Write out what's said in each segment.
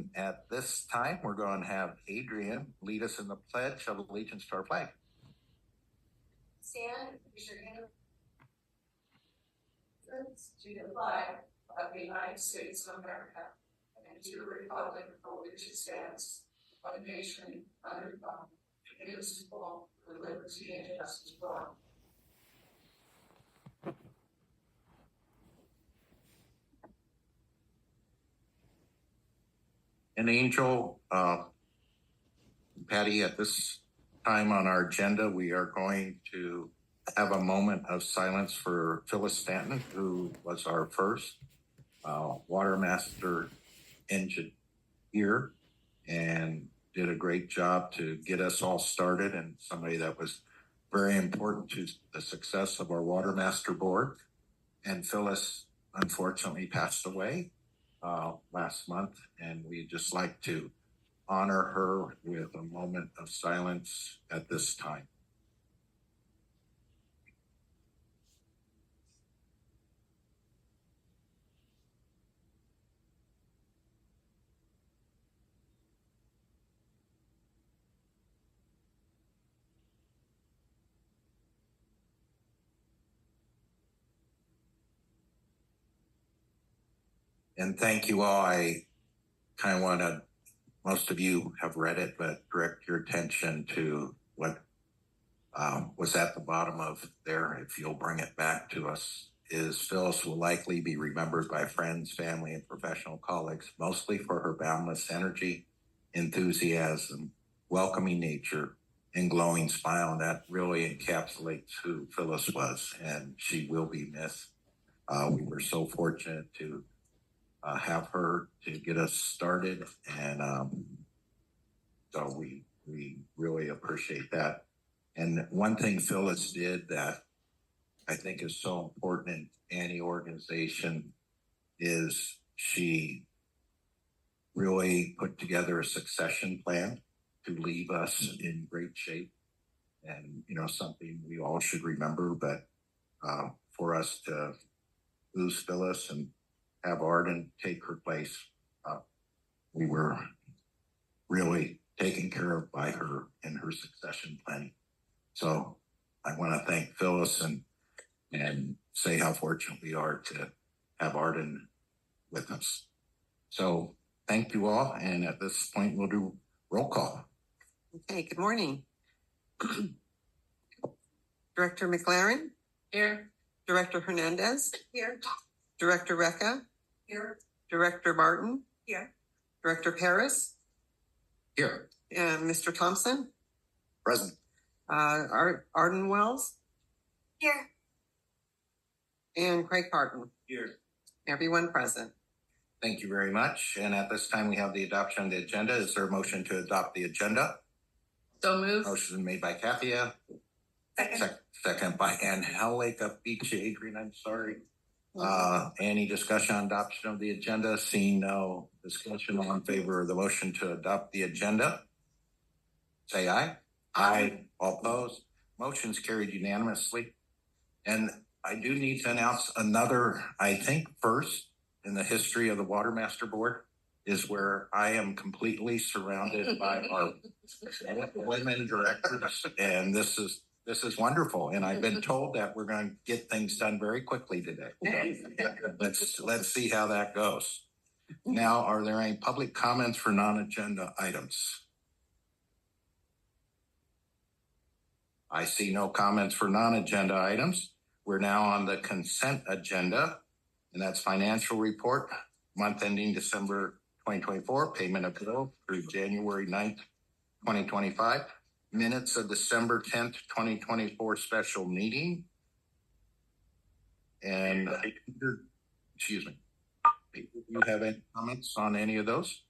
And at this time, we're going to have Adrian lead us in the Pledge of Allegiance to our flag. Stand, raise your hand. To the flag of the United States of America and to the republic for which it stands, one nation, under God, indivisible, with liberty and justice for all. And Angel, Patty, at this time on our agenda, we are going to have a moment of silence for Phyllis Stanton, who was our first Watermaster engineer and did a great job to get us all started, and somebody that was very important to the success of our Watermaster board. And Phyllis unfortunately passed away last month, and we'd just like to honor her with a moment of silence at this time. And thank you all. I kind of want to, most of you have read it, but direct your attention to what was at the bottom of there. If you'll bring it back to us, is Phyllis will likely be remembered by friends, family, and professional colleagues, mostly for her boundless energy, enthusiasm, welcoming nature, and glowing smile. And that really encapsulates who Phyllis was, and she will be missed. We were so fortunate to have her to get us started, and so we really appreciate that. And one thing Phyllis did that I think is so important in any organization is she really put together a succession plan to leave us in great shape, and something we all should remember. But for us to lose Phyllis and have Arden take her place, we were really taken care of by her in her succession planning. So I want to thank Phyllis and say how fortunate we are to have Arden with us. So thank you all. And at this point, we'll do roll call. Okay, good morning. Director McLaren? Here. Director Hernandez? Here. Director Recca? Here. Director Martin? Here. Director Paris? Here. And Mr. Thompson? Present. Arden Wells? Here. And Craig Parton? Here. Everyone present. Thank you very much. And at this time, we have the adoption of the agenda. Is there a motion to adopt the agenda? So moved. Motion made by Kathia. Second by Ann Hellake. Up beat you, Adrian. I'm sorry. Any discussion on adoption of the agenda? Seeing no discussion, all in favor of the motion to adopt the agenda, say aye. Aye. All opposed. Motion's carried unanimously. And I do need to announce another, I think, first in the history of the Watermaster Board is where I am completely surrounded by our women directors, and this is wonderful. And I've been told that we're going to get things done very quickly today. So let's see how that goes. Now, are there any public comments for non-agenda items? I see no comments for non-agenda items. We're now on the consent agenda, and that's financial report, month ending December 2024, payment of bill through January 9th, 2025, minutes of December 10th, 2024 special meeting. And excuse me, do you have any comments on any of those?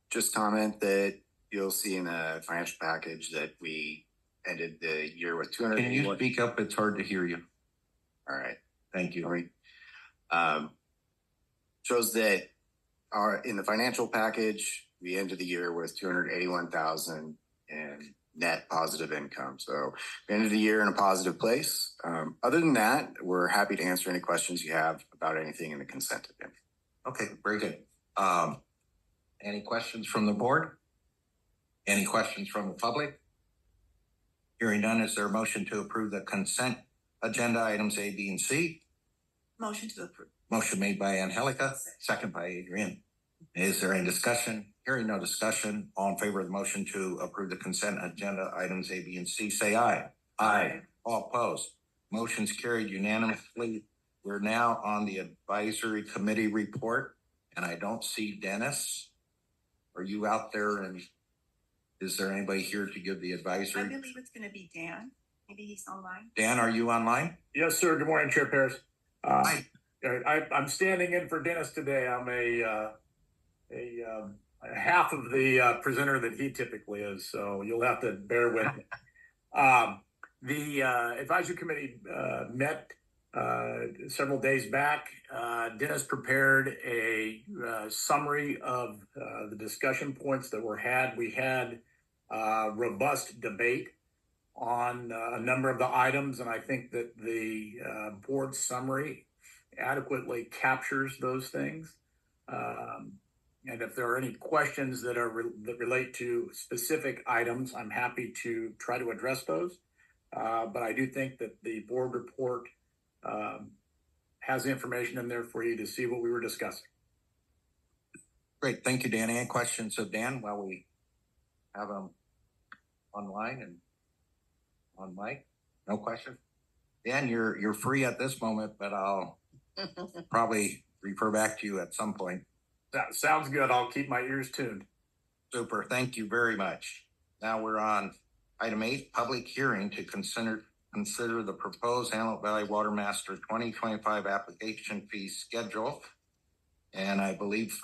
Just comment that you'll see in the financial package that we ended the year with 200. Can you speak up? It's hard to hear you. All right. Thank you. Shows that in the financial package, we ended the year with 281,000 in net positive income. So we ended the year in a positive place. Other than that, we're happy to answer any questions you have about anything in the consent agenda. Okay, very good. Any questions from the board? Any questions from the public? Hearing none, is there a motion to approve the consent agenda items A, B, and C? Motion to approve. Motion made by Angelica, second by Adrian. Is there any discussion? Hearing no discussion, all in favor of the motion to approve the consent agenda items A, B, and C, say aye. Aye. All opposed. Motion's carried unanimously. We're now on the advisory committee report, and I don't see Dennis. Are you out there, and is there anybody here to give the I advisory? believe it's gonna be Dan. Maybe he's online. Dan, are you online? Yes, sir. Good morning, Chair Paris. Hi. I'm standing in for Dennis today. I'm a half of the presenter that he typically is, so you'll have to bear with me. The advisory committee met several days back. Dennis prepared a summary of the discussion points that were had. We had robust debate on a number of the items, and I think that the board summary adequately captures those things. And if there are any questions that relate to specific items, I'm happy to try to address those. But I do think that the board report has the information in there for you to see what we were discussing. Great, thank you, Dan. Any questions of Dan while we have him online and on mic? No question? Dan, you're free at this moment, but I'll probably refer back to you at some point. That sounds good. I'll keep my ears tuned. Super, thank you very much. Now we're on item 8, public hearing to consider the proposed Antelope Valley Watermaster 2025 application fee schedule. And I believe,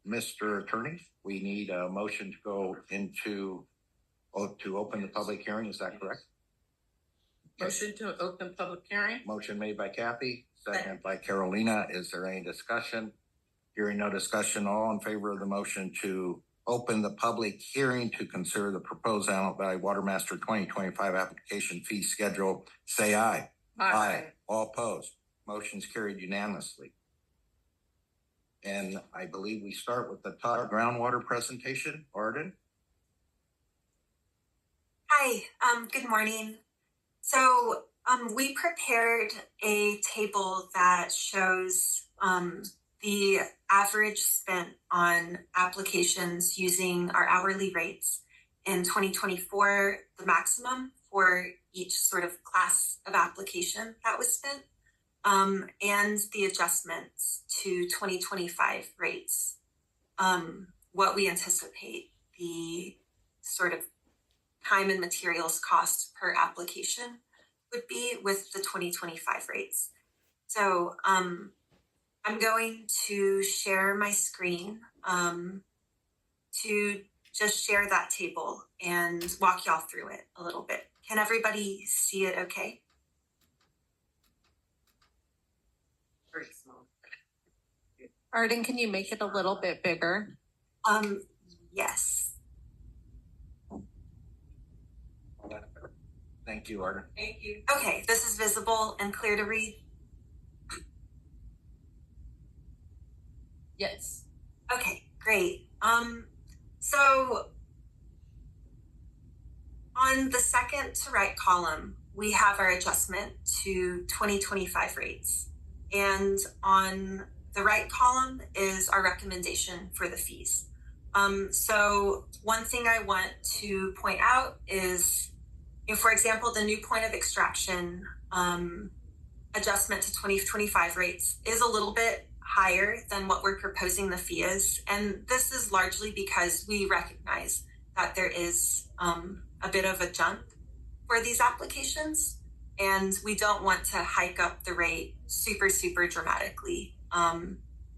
Mr. Attorney, we need a motion to go into, to open the public hearing. Is that correct? Motion to open public hearing? Motion made by Kathy, second by Carolina. Is there any discussion? Hearing no discussion, all in favor of the motion to open the public hearing to consider the proposed Antelope Valley Watermaster 2025 application fee schedule, say aye. Aye. All opposed. Motion's carried unanimously. And I believe we start with the top groundwater presentation. Arden? Hi, good morning. So we prepared a table that shows the average spent on applications using our hourly rates in 2024, the maximum for each sort of class of application that was spent, and the adjustments to 2025 rates, what we anticipate the sort of time and materials cost per application would be with the 2025 rates. So I'm going to share my screen to just share that table and walk y'all through it a little bit. Can everybody see it okay? Very small. Arden, can you make it a little bit bigger? Yes. Thank you, Arden. Thank you. Okay, this is visible and clear to read. Yes. Okay, great. So on the second to right column, we have our adjustment to 2025 rates. And on the right column is our recommendation for the fees. So one thing I want to point out is, for example, the new point of extraction adjustment to 2025 rates is a little bit higher than what we're proposing the fee is. And this is largely because we recognize that there is a bit of a jump for these applications. And we don't want to hike up the rate super dramatically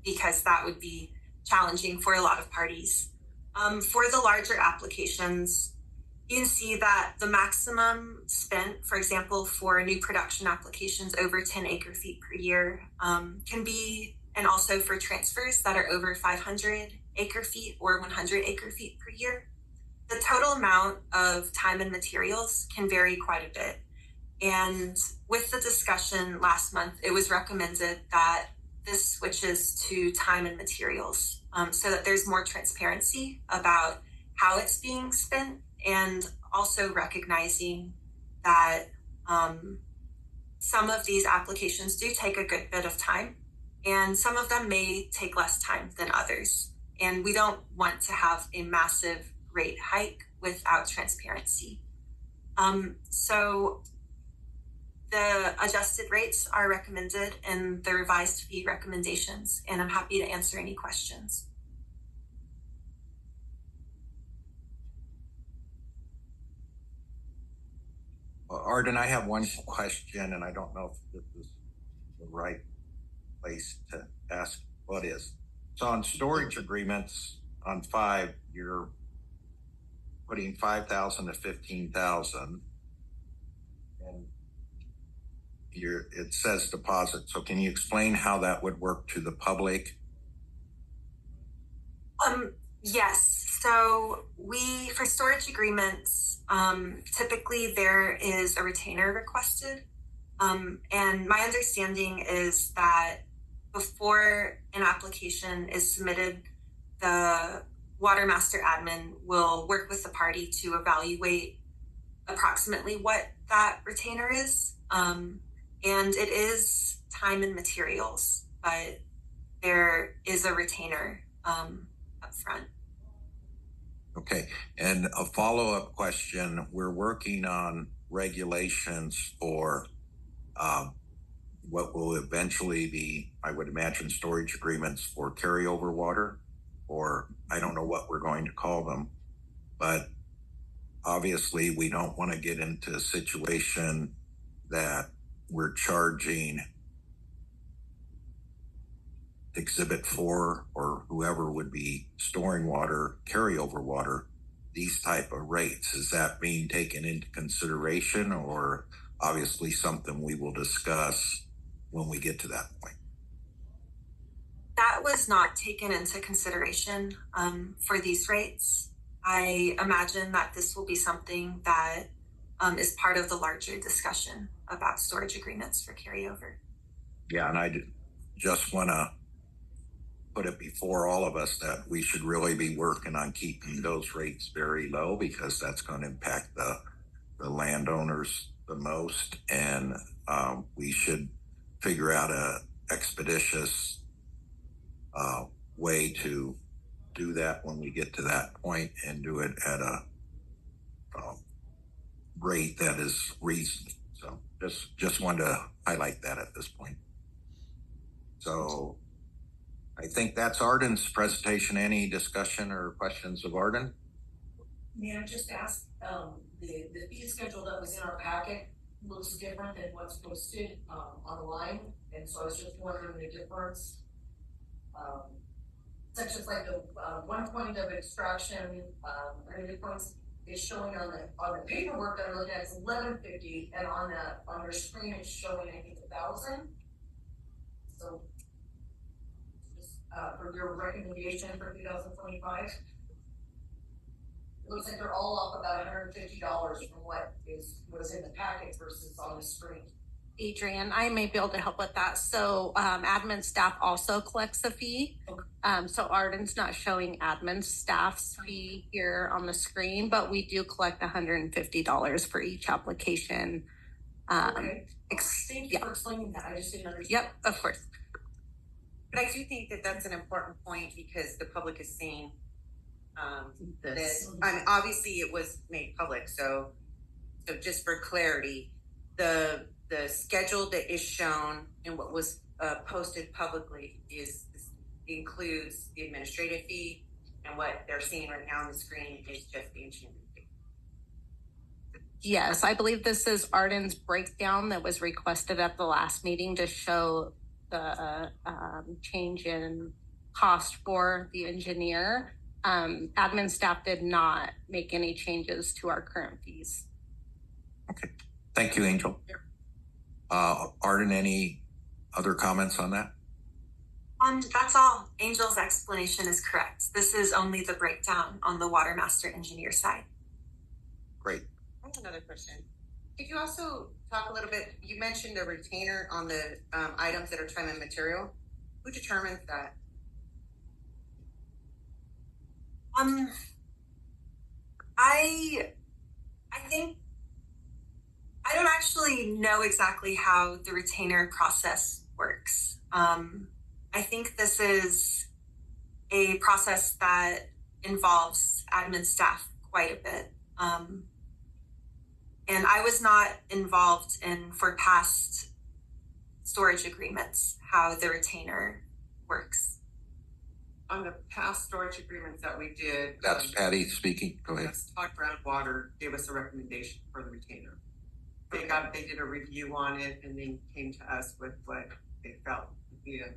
because that would be challenging for a lot of parties. For the larger applications, you can see that the maximum spent, for example, for new production applications over 10 acre-feet per year can be, and also for transfers that are over 500 acre-feet or 100 acre-feet per year. The total amount of time and materials can vary quite a bit. And with the discussion last month, it was recommended that this switches to time and materials so that there's more transparency about how it's being spent, and also recognizing that some of these applications do take a good bit of time, and some of them may take less time than others. And we don't want to have a massive rate hike without transparency. So the adjusted rates are recommended in the revised fee recommendations, and I'm happy to answer any questions. Well, Arden, I have one question, and I don't know if this is the right place to ask what is. So on storage agreements on 5, you're putting 5,000 to 15,000, and it says deposit. So can you explain how that would work to the public? Yes. So for storage agreements, typically there is a retainer requested. And my understanding is that before an application is submitted, the Watermaster admin will work with the party to evaluate approximately what that retainer is. And it is time and materials, but there is a retainer up front. Okay. And a follow-up question, we're working on regulations for what will eventually be, I would imagine, storage agreements for carryover water, or I don't know what we're going to call them, but obviously we don't want to get into a situation that we're charging Exhibit 4 or whoever would be storing water, carryover water, these type of rates. Is that being taken into consideration, or obviously something we will discuss when we get to that point? That was not taken into consideration for these rates. I imagine that this will be something that is part of the larger discussion about storage agreements for carryover. Yeah, and I just want to put it before all of us that we should really be working on keeping those rates very low, because that's going to impact the landowners the most, and we should figure out a expeditious way to do that when we get to that point, and do it at a rate that is reasonable. So just wanted to highlight that at this point. So I think that's Arden's presentation. Any discussion or questions of Arden? May I just ask, the fee schedule that was in our packet looks different than what's posted online, and so I was just wondering the difference. Sections like the 1 point of extraction, related points is showing on the paperwork that I looked at is $11.50, and on your screen it's showing I think 1,000. So for your recommendation for 2025. It looks like they're all up about $150 from what was in the packet versus on the screen. Adrian, I may be able to help with that. So admin staff also collects a fee. So Arden's not showing admin staff's fee here on the screen, but we do collect $150 for each application. Okay. Thank you for explaining that. I just didn't understand. Yep, of course. But I do think that that's an important point, because the public is seeing this. I mean, obviously it was made public, so just for clarity, the schedule that is shown and what was posted publicly includes the administrative fee, and what they're seeing right now on the screen is just the engineering fee. Yes, I believe this is Arden's breakdown that was requested at the last meeting to show the change in cost for the engineer. Admin staff did not make any changes to our current fees. Okay, thank you, Angel. Arden, any other comments on that? That's all. Angel's explanation is correct. This is only the breakdown on the Watermaster engineer side. Great. I have another question. Could you also talk a little bit, you mentioned a retainer on the items that are time and material. Who determines that? I think I don't actually know exactly how the retainer process works. I think this is a process that involves admin staff quite a bit. And I was not involved in for past storage agreements, how the retainer works. On the past storage agreements that we did. That's Patty speaking. Go ahead. Talk Groundwater gave us a recommendation for the retainer. They did a review on it and then came to us with what they felt would be a.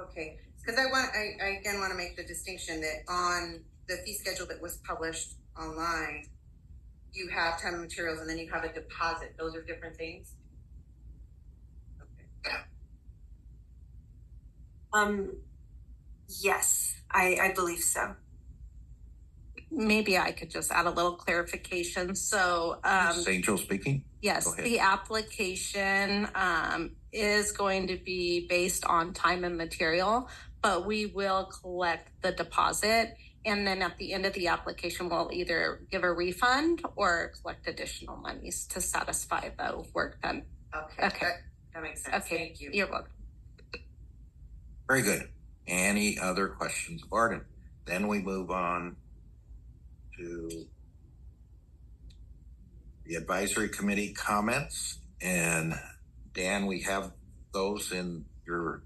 Okay, because I again want to make the distinction that on the fee schedule that was published online, you have time and materials and then you have a deposit. Those are different things. Okay. Yes, I believe so. Maybe I could just add a little clarification. So, Is Angel speaking? yes, Go ahead. the application is going to be based on time and material, but we will collect the deposit. And then at the end of the application, we'll either give a refund or collect additional monies to satisfy the work done. Okay. That makes sense. Okay, Thank you. You're welcome. Very good. Any other questions of Arden? Then we move on to the advisory committee comments. And Dan, we have those in your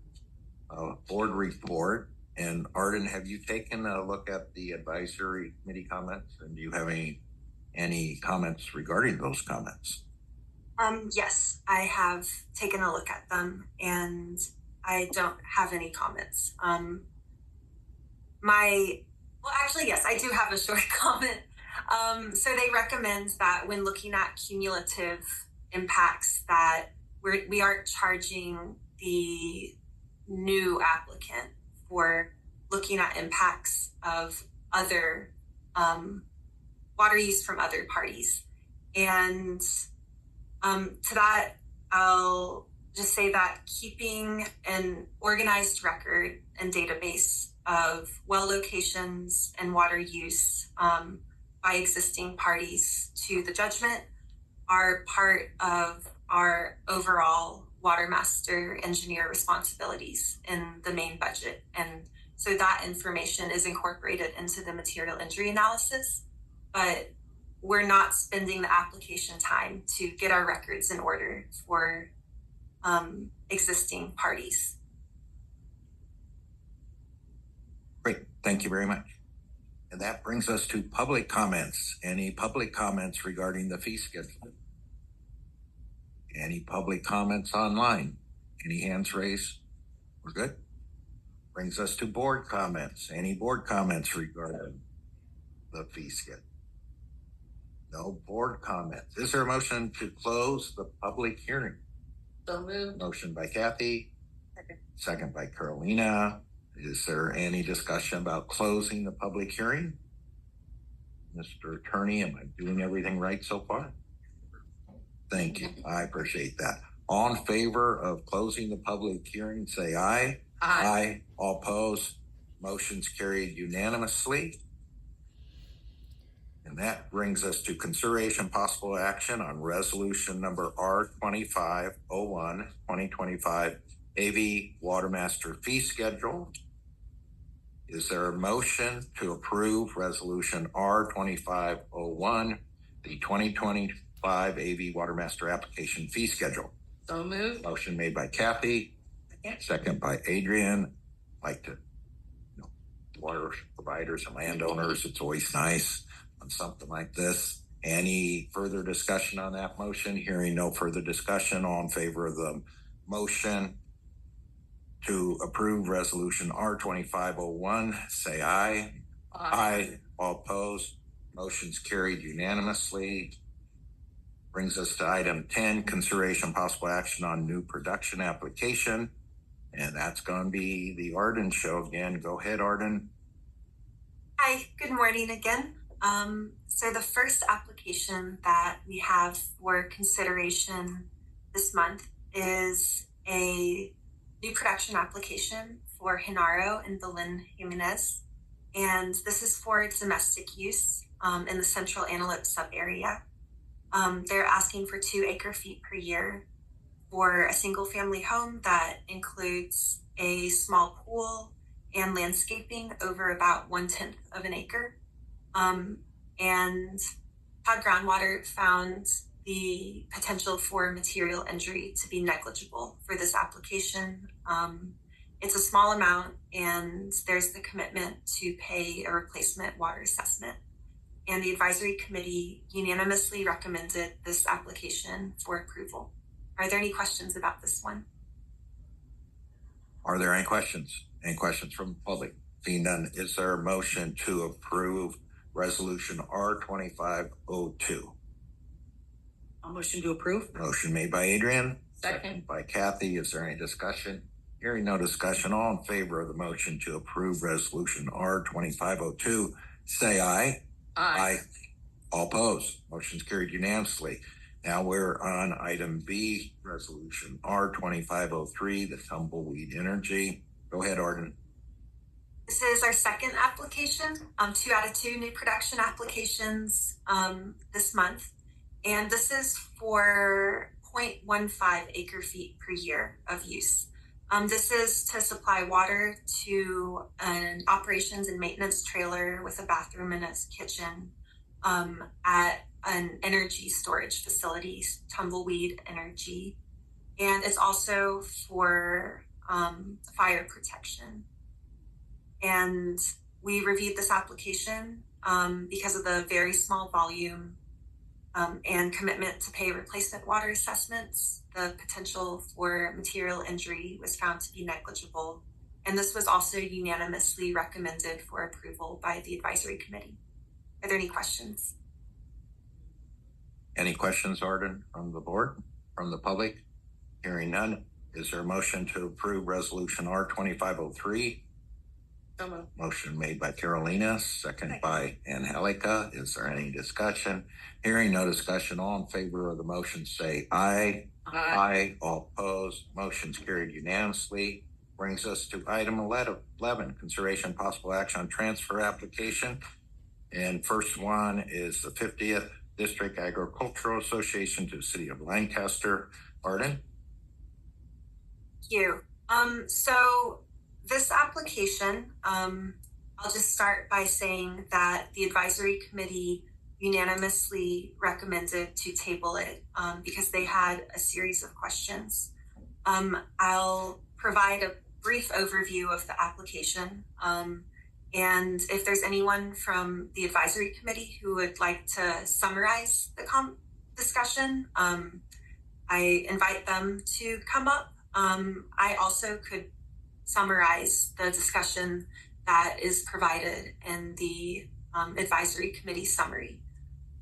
board report. And Arden, have you taken a look at the advisory committee comments? And do you have any comments regarding those comments? Yes, I have taken a look at them and I don't have any comments. Yes, I do have a short comment. So they recommend that when looking at cumulative impacts that we aren't charging the new applicant for looking at impacts of other water use from other parties. And to that, I'll just say that keeping an organized record and database of well locations and water use by existing parties to the judgment are part of our overall Watermaster engineer responsibilities in the main budget. And so that information is incorporated into the material injury analysis, but we're not spending the application time to get our records in order for existing parties. Great, thank you very much. And that brings us to public comments. Any public comments regarding the fee schedule? Any public comments online? Any hands raised? We're good. Brings us to board comments. Any board comments regarding the fee schedule? No board comments. Is there a motion to close the public hearing? So moved. Motion by Kathy. Second by Carolina. Is there any discussion about closing the public hearing? Mr. Attorney, am I doing everything right so far? Thank you. I appreciate that. All in favor of closing the public hearing, say aye. Aye. All opposed. Motion's carried unanimously. And that brings us to consideration possible action on resolution number R2501, 2025 AV Watermaster fee schedule. Is there a motion to approve resolution R2501, the 2025 AV Watermaster application fee schedule? So moved. Motion made by Kathy, second by Adrian. Like to, water providers and landowners, it's always nice on something like this. Any further discussion on that motion? Hearing no further discussion, all in favor of the motion to approve resolution R2501, say aye. Aye. All opposed. Motion's carried unanimously. Brings us to item 10, consideration possible action on new production application. And that's going to be the Arden show again. Go ahead, Arden. Hi, good morning again. So the first application that we have for consideration this month is a new production application for Genaro and Belen Jimenez. and this is for domestic use in the Central Antelope sub-area. They're asking for 2 acre-feet per year for a single-family home that includes a small pool and landscaping over about 1/10 of an acre. And Todd Groundwater found the potential for material injury to be negligible for this application. It's a small amount, and there's the commitment to pay a replacement water assessment. And the advisory committee unanimously recommended this application for approval. Are there any questions about this one? Are there any questions? Any questions from the public? Seeing none, is there a motion to approve resolution R2502? I'll motion to approve. Motion made by Adrian. Second. By Kathy. Is there any discussion? Hearing no discussion, all in favor of the motion to approve resolution R2502, say aye. Aye. All opposed. Motion's carried unanimously. Now we're on item B, resolution R2503, the tumbleweed energy. Go ahead, Arden. This is our second application, 2 out of 2 new production applications this month. And this is for 0.15 acre feet per year of use. This is to supply water to an operations and maintenance trailer with a bathroom and a kitchen at an energy storage facility, Tumbleweed Energy. And it's also for fire protection. And we reviewed this application because of the very small volume and commitment to pay replacement water assessments. The potential for material injury was found to be negligible. And this was also unanimously recommended for approval by the advisory committee. Are there any questions? Any questions, Arden, from the board, from the public? Hearing none, is there a motion to approve resolution R2503? So moved. Motion made by Carolina, second by Angelica. Is there any discussion? Hearing no discussion, all in favor of the motion say aye. Aye. All opposed. Motion's carried unanimously. Brings us to item 11, consideration possible action on transfer application. And first one is the 50th District Agricultural Association to the City of Lancaster. Arden? Thank you. So this application, I'll just start by saying that the advisory committee unanimously recommended to table it because they had a series of questions. I'll provide a brief overview of the application. And if there's anyone from the advisory committee who would like to summarize the discussion, I invite them to come up. I also could summarize the discussion that is provided in the advisory committee summary.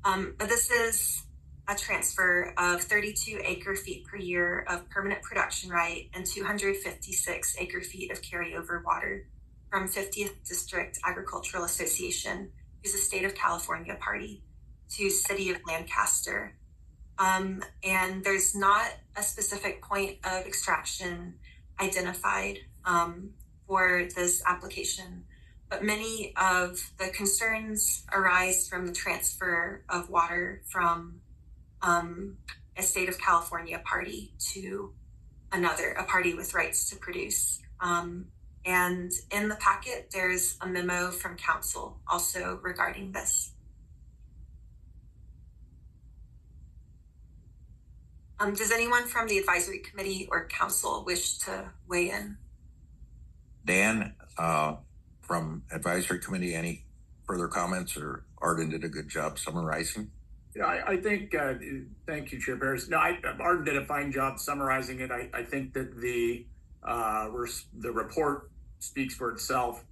But this is a transfer of 32 acre feet per year of permanent production right and 256 acre feet of carryover water from 50th District Agricultural Association, who's a state of California party, to City of Lancaster. And there's not a specific point of extraction identified for this application, but many of the concerns arise from the transfer of water from a state of California party to another, a party with rights to produce. And in the packet, there's a memo from council also regarding this. Does anyone from the advisory committee or council wish to weigh in? Dan, from advisory committee, any further comments, or Arden did a good job summarizing? Yeah, I think, thank you, Chair Barris. No, Arden did a fine job summarizing it. I think that the report speaks for itself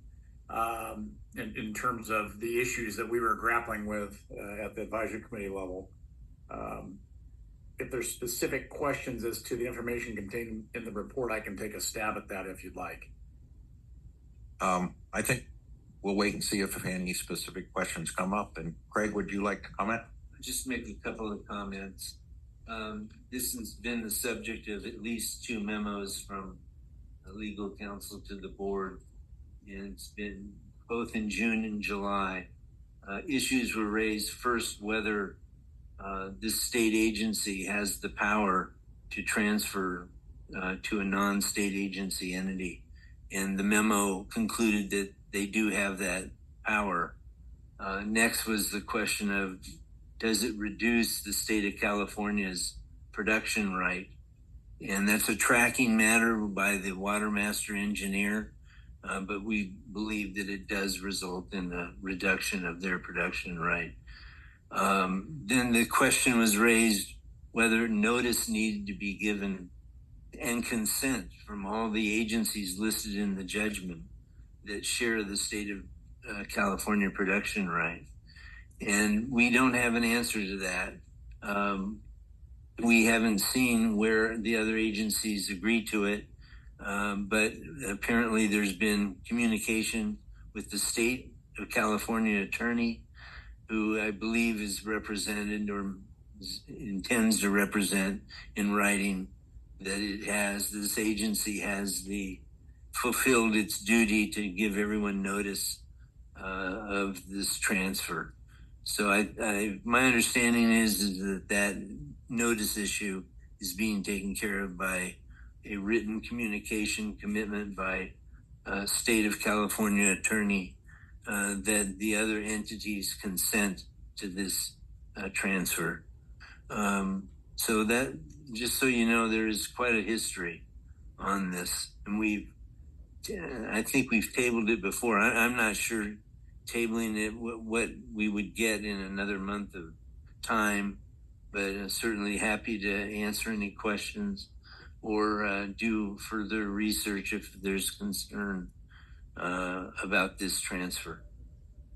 in terms of the issues that we were grappling with at the advisory committee level. If there's specific questions as to the information contained in the report, I can take a stab at that if you'd like. I think we'll wait and see if any specific questions come up. And Craig, would you like to comment? Just make a couple of comments. This has been the subject of at least 2 memos from legal counsel to the board, and it's been both in June and July. Issues were raised first whether this state agency has the power to transfer to a non-state agency entity. And the memo concluded that they do have that power. Next was the question of, does it reduce the state of California's production right? And that's a tracking matter by the Watermaster engineer, but we believe that it does result in a reduction of their production right. Then the question was raised whether notice needed to be given and consent from all the agencies listed in the judgment that share the state of California production right. And we don't have an answer to that. We haven't seen where the other agencies agree to it, but apparently there's been communication with the state of California attorney, who I believe is represented or intends to represent in writing that this agency has fulfilled its duty to give everyone notice of this transfer. So my understanding is that notice issue is being taken care of by a written communication commitment by state of California attorney that the other entities consent to this transfer. So that, just so you know, there is quite a history on this, and I think we've tabled it before. I'm not sure tabling it what we would get in another month of time, but certainly happy to answer any questions or do further research if there's concern about this transfer.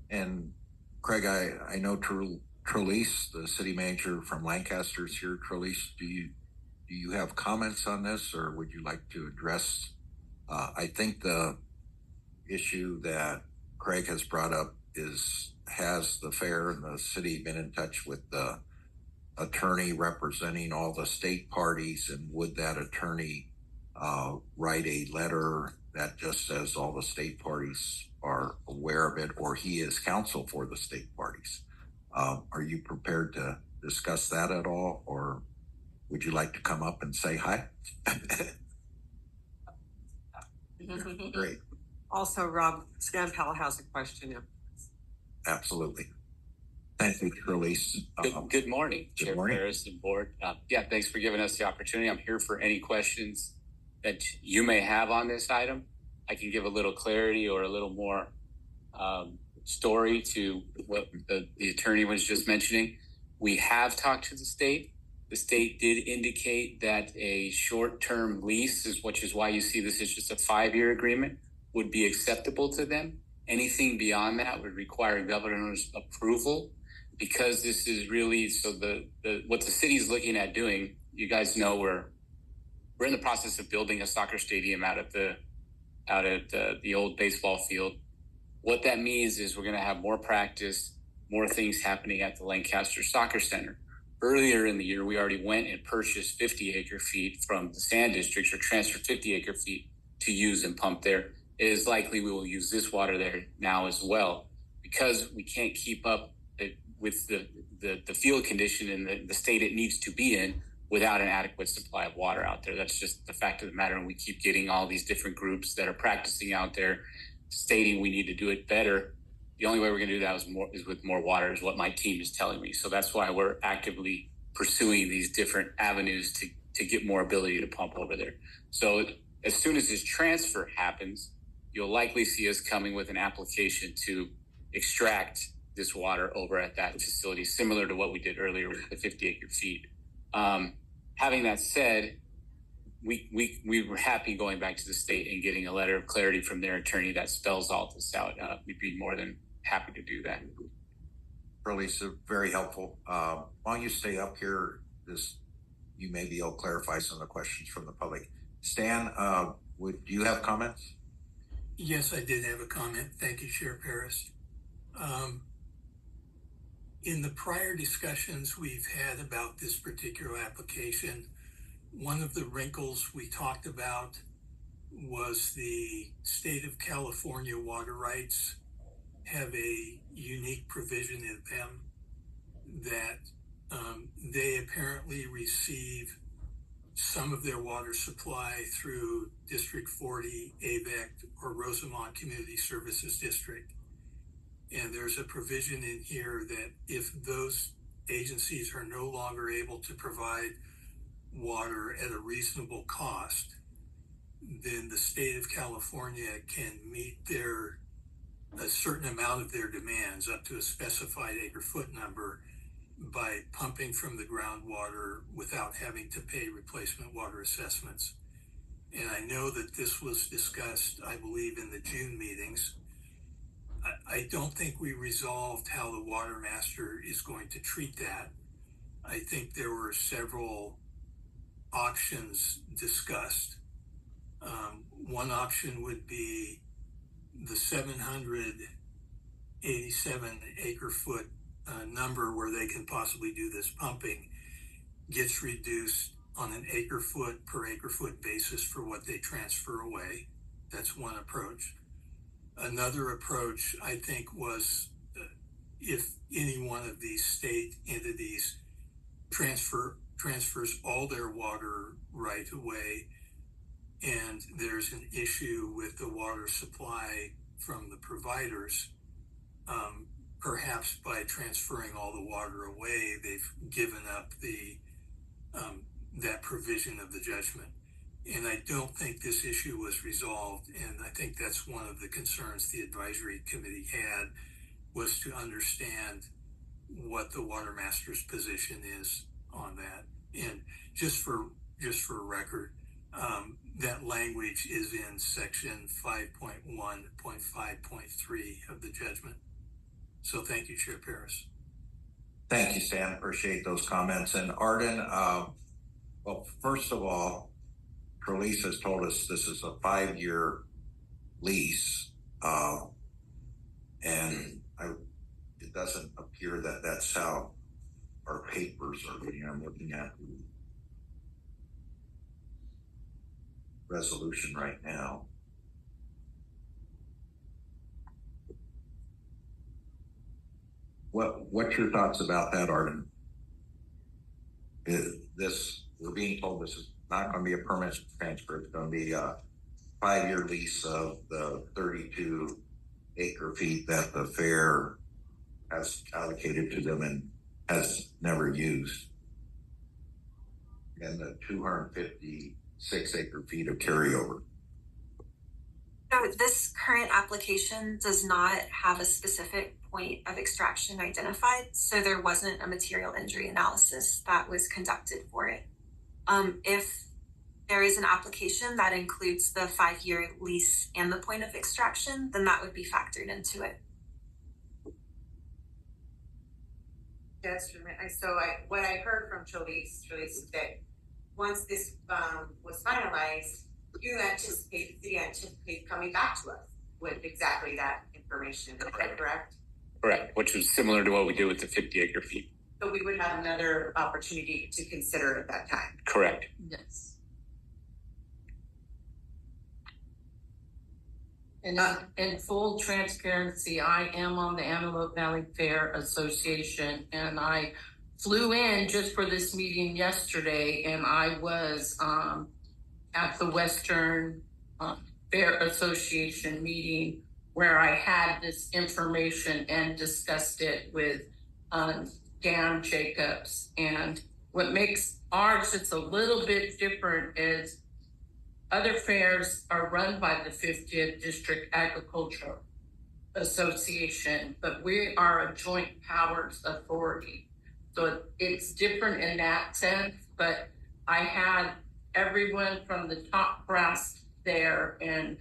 And Craig, I know Trelease, the city manager from Lancaster, is here. Trelease, do you have comments on this, or would you like to address? I think the issue that Craig has brought up has the fair and the city been in touch with the attorney representing all the state parties, and would that attorney write a letter that just says all the state parties are aware of it, or he is counsel for the state parties? Are you prepared to discuss that at all, or would you like to come up and say hi? Great. Also, Rob, Stan Powell has a question. Absolutely. Thank you, Trelease. Good morning, Chair morning. Ferris and board. Thanks for giving us the opportunity. I'm here for any questions that you may have on this item. I can give a little clarity or a little more story to what the attorney was just mentioning. We have talked to the state. The state did indicate that a short-term lease, which is why you see this is just a 5-year agreement, would be acceptable to them. Anything beyond that would require governor's approval, because this is really what the city is looking at doing. You guys know we're in the process of building a soccer stadium out at the old baseball field. What that means is we're going to have more practice, more things happening at the Lancaster Soccer Center. Earlier in the year, we already went and purchased 50 acre feet from the sand districts, or transferred 50 acre feet to use and pump there. It is likely we will use this water there now as well, because we can't keep up with the field condition in the state it needs to be in without an adequate supply of water out there. That's just the fact of the matter. And we keep getting all these different groups that are practicing out there stating we need to do it better. The only way we're going to do that is with more water, is what my team is telling me. So that's why we're actively pursuing these different avenues to get more ability to pump over there. So as soon as this transfer happens, you'll likely see us coming with an application to extract this water over at that facility, similar to what we did earlier with the 50 acre feet. Having that said, we were happy going back to the state and getting a letter of clarity from their attorney that spells all this out. We'd be more than happy to do that. Really, so very helpful. While you stay up here, you may be able to clarify some of the questions from the public. Stan, do you have comments? Yes, I did have a comment. Thank you, Chair Paris. In the prior discussions we've had about this particular application, one of the wrinkles we talked about was the state of California water rights have a unique provision in them that they apparently receive some of their water supply through District 40, AVEC, or Rosamond Community Services District. And there's a provision in here that if those agencies are no longer able to provide water at a reasonable cost, then the state of California can meet a certain amount of their demands up to a specified acre foot number by pumping from the groundwater without having to pay replacement water assessments. And I know that this was discussed, I believe, in the June meetings. I don't think we resolved how the Watermaster is going to treat that. I think there were several options discussed. One option would be the 787 acre foot number where they can possibly do this pumping gets reduced on an acre foot per acre foot basis for what they transfer away. That's one approach. Another approach, I think, was if any one of these state entities transfers all their water right away, and there's an issue with the water supply from the providers, perhaps by transferring all the water away, they've given up that provision of the judgment. And I don't think this issue was resolved, and I think that's one of the concerns the advisory committee had, was to understand what the Watermaster's position is on that. And just for record, that language is in section 5.1.5.3 of the judgment. So thank you, Chair Paris. Thank you, Stan. Appreciate those comments. And Arden, well, first of all, Trelease has told us this is a 5-year lease, and it doesn't appear that that's how our papers are reading. I'm looking at the resolution right now. What's your thoughts about that, Arden? We're being told this is not going to be a permanent transfer. It's going to be a 5-year lease of the 32 acre feet that the fair has allocated to them and has never used, and the 256 acre feet of carryover. So this current application does not have a specific point of extraction identified, so there wasn't a material injury analysis that was conducted for it. If there is an application that includes the 5-year lease and the point of extraction, then that would be factored into it. That's true. What I heard from Trelease is that once this was finalized, the city anticipates coming back to us with exactly that information. Is that correct? Correct, which was similar to what we did with the 50 acre feet. So we would have another opportunity to consider at that time. Correct. Yes. And in full transparency, I am on the Antelope Valley Fair Association, and I flew in just for this meeting yesterday, and I was at the Western Fair Association meeting where I had this information and discussed it with Dan Jacobs. And what makes ours just a little bit different is other fairs are run by the 50th District Agricultural Association, but we are a joint powers authority. So it's different in that sense, but I had everyone from the top brass there, and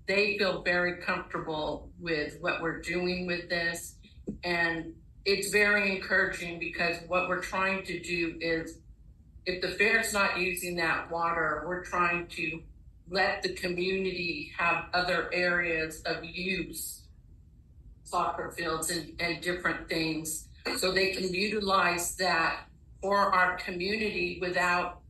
they feel very comfortable with what we're doing with this. And it's very encouraging because what we're trying to do is, if the fair's not using that water, we're trying to let the community have other areas of use, soccer fields and different things, so they can utilize that for our community without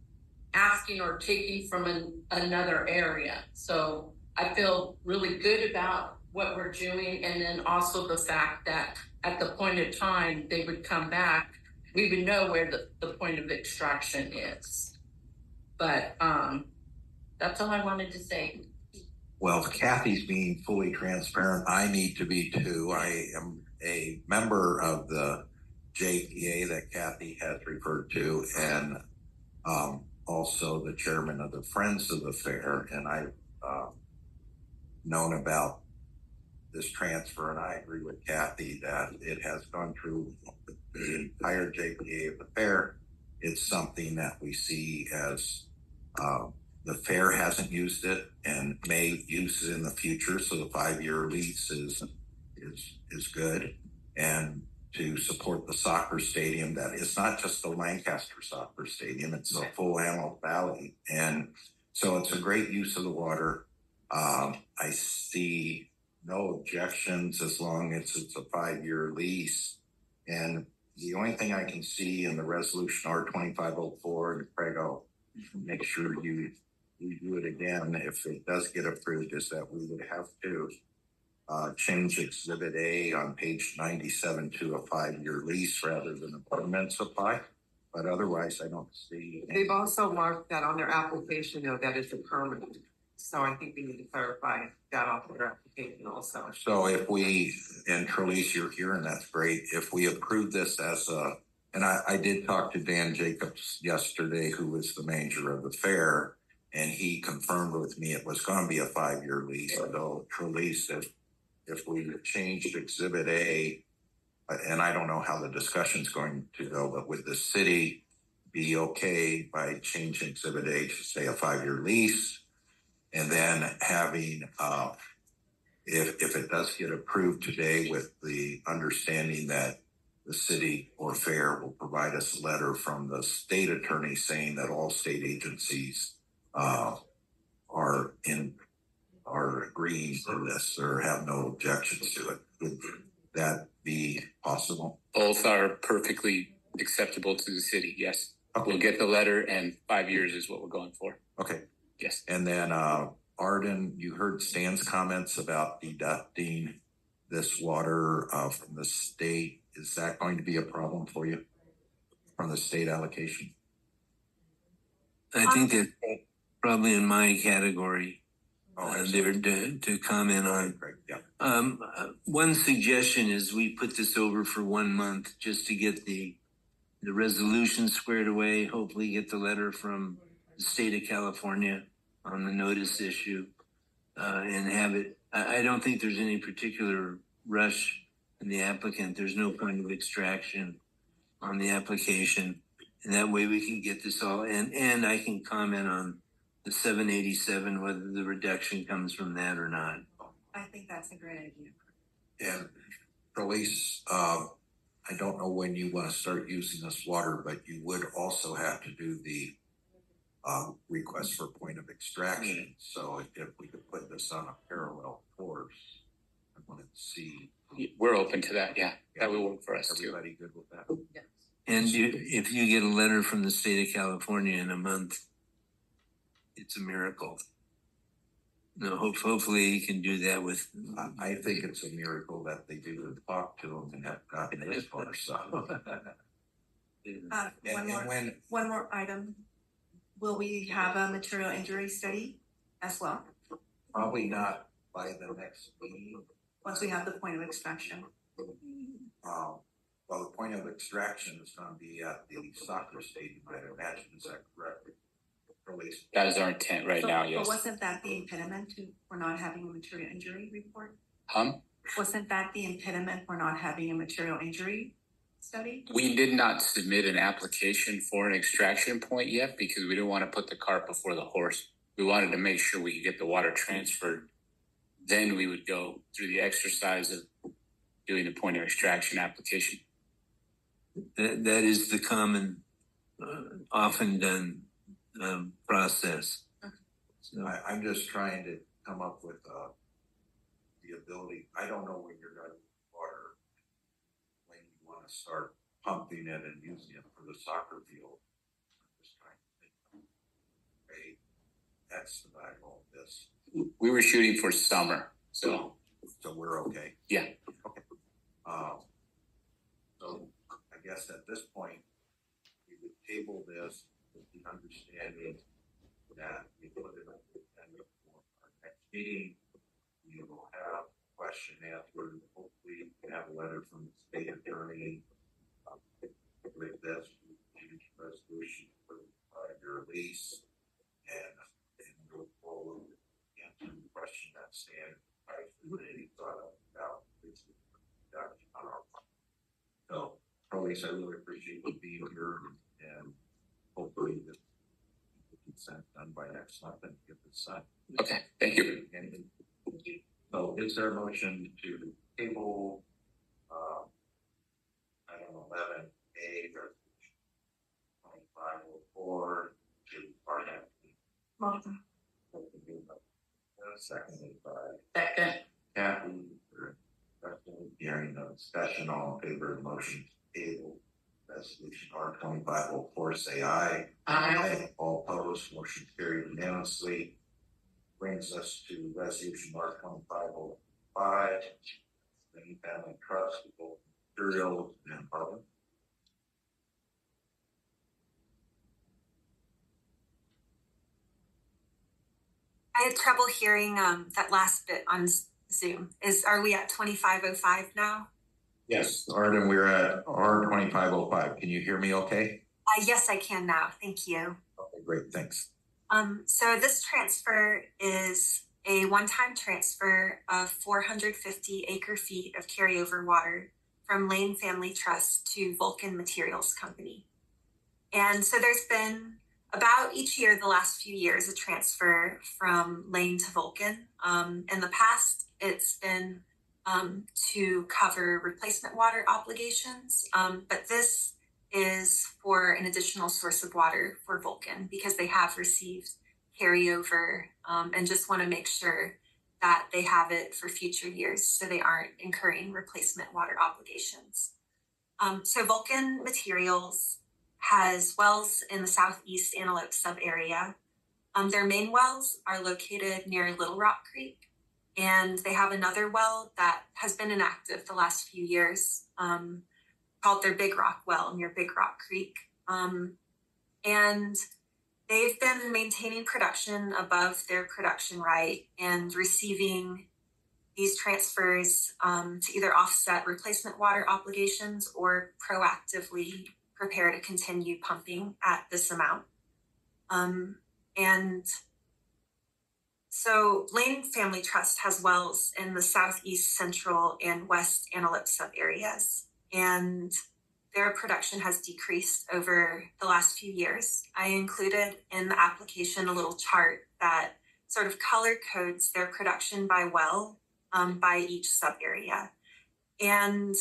asking or taking from another area. So I feel really good about what we're doing, and then also the fact that at the point of time they would come back, we would know where the point of extraction is. But that's all I wanted to say. Well, Kathy's being fully transparent. I need to be too. I am a member of the JPA that Kathy has referred to, and also the chairman of the Friends of the Fair. And I've known about this transfer, and I agree with Kathy that it has gone through the entire JPA of the fair. It's something that we see as the fair hasn't used it and may use it in the future. So the 5-year lease is good. And to support the soccer stadium, that is not just the Lancaster soccer stadium, it's a full Antelope Valley. And so it's a great use of the water. I see no objections as long as it's a 5-year lease. And the only thing I can see in the resolution R2504, and Craig, I'll make sure you do it again if it does get approved, is that we would have to change Exhibit A on page 97 to a 5-year lease rather than a permanent supply. But otherwise, I don't see. They've also marked that on their application, though, that it's a permanent. So I think we need to clarify that off their application also. So if we, and Trelise, you're here, and that's great. If we approve this as a, and I did talk to Dan Jacobs yesterday, who was the manager of the fair, and he confirmed with me it was going to be a 5-year lease. So Trelise, if we changed Exhibit A, and I don't know how the discussion's going to go, but would the city be okay by changing Exhibit A to say a 5-year lease? And then having, if it does get approved today, with the understanding that the city or fair will provide us a letter from the state attorney saying that all state agencies are agreeing to this or have no objections to it. Would that be possible? Both are perfectly acceptable to the city. Yes. Okay. We'll get the letter, and 5 years is what we're going for. Okay. Yes. And then Arden, you heard Stan's comments about deducting this water from the state. Is that going to be a problem for you from the state allocation? I think that's probably in my category there to comment on. Yeah. One suggestion is we put this over for 1 month just to get the resolution squared away, hopefully get the letter from the state of California on the notice issue, and have it. I don't think there's any particular rush in the applicant. There's no point of extraction on the application. And that way we can get this all, and I can comment on the 787, whether the reduction comes from that or not. I think that's a great idea. And Trelise, I don't know when you want to start using this water, but you would also have to do the request for point of extraction. So if we could put this on a parallel course, I wanted to see. We're open to that. Yeah, that will work for us too. Everybody good with that? Yes. And if you get a letter from the state of California in a month, it's a miracle. No, hopefully you can do that with. I think it's a miracle that they do talk to them and have gotten this far. So. One more item. Will we have a material injury study as well? Probably not by the next meeting. Once we have the point of extraction. Well, the point of extraction is going to be at the soccer stadium, I imagine. Is that correct? Release. That is our intent right now, yes. But wasn't that the impediment for not having a material injury report? Wasn't that the impediment for not having a material injury study? We did not submit an application for an extraction point yet because we didn't want to put the cart before the horse. We wanted to make sure we could get the water transferred. Then we would go through the exercise of doing the point of extraction application. That is the common, often done process. So I'm just trying to come up with the ability. I don't know when you're going to water, when you want to start pumping it and using it for the soccer field. I'm just trying to think of a way expedite all this. We were shooting for summer, so So we're okay. Yeah. Okay. So I guess at this point, we would table this with the understanding that we put it on the agenda for our next meeting. You will have a question answered. Hopefully, we can have a letter from the state attorney with this huge resolution for the 5-year lease, and go forward answer the question that Stan really thought about this on our part. So, Elise, I really appreciate you being here, and hopefully this consent done by next month and get this signed. Okay, thank you. So is there a motion to table item 11A or 2504 to our next meeting? Seconded by Second. Kathy. Hearing no discussion, all in favor of the motion to table resolution R2504, say aye. Aye. All opposed, motion carried unanimously. Brings us to resolution R2505, Main Family Trust, both materials and public. I had trouble hearing that last bit on Zoom. Are we at 2505 now? Yes, Arden, we're at R2505. Can you hear me okay? Yes, I can now. Thank you. Okay, great, thanks. So this transfer is a one-time transfer of 450 acre-feet of carryover water from Lane Family Trust to Vulcan Materials Company. And so there's been about each year the last few years a transfer from Lane to Vulcan. In the past, it's been to cover replacement water obligations, but this is for an additional source of water for Vulcan because they have received carryover and just want to make sure that they have it for future years so they aren't incurring replacement water obligations. So Vulcan Materials has wells in the southeast Antelope sub-area. Their main wells are located near Little Rock Creek, and they have another well that has been inactive the last few years called their Big Rock well near Big Rock Creek. And they've been maintaining production above their production right and receiving these transfers to either offset replacement water obligations or proactively prepare to continue pumping at this amount. And so Lane Family Trust has wells in the southeast, central, and west Antelope sub-areas, and their production has decreased over the last few years. I included in the application a little chart that sort of color codes their production by well by each sub-area. And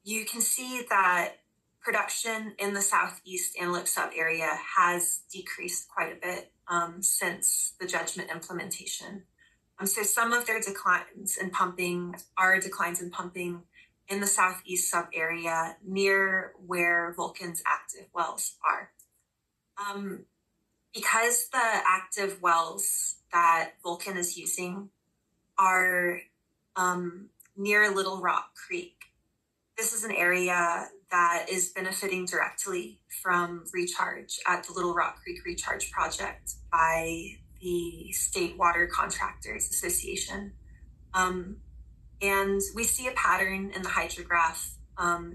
you can see that production in the southeast Antelope sub-area has decreased quite a bit since the judgment implementation. So some of their declines in pumping are declines in pumping in the southeast sub-area near where Vulcan's active wells are. Because the active wells that Vulcan is using are near Little Rock Creek, this is an area that is benefiting directly from recharge at the Little Rock Creek Recharge Project by the State Water Contractors Association. And we see a pattern in the hydrograph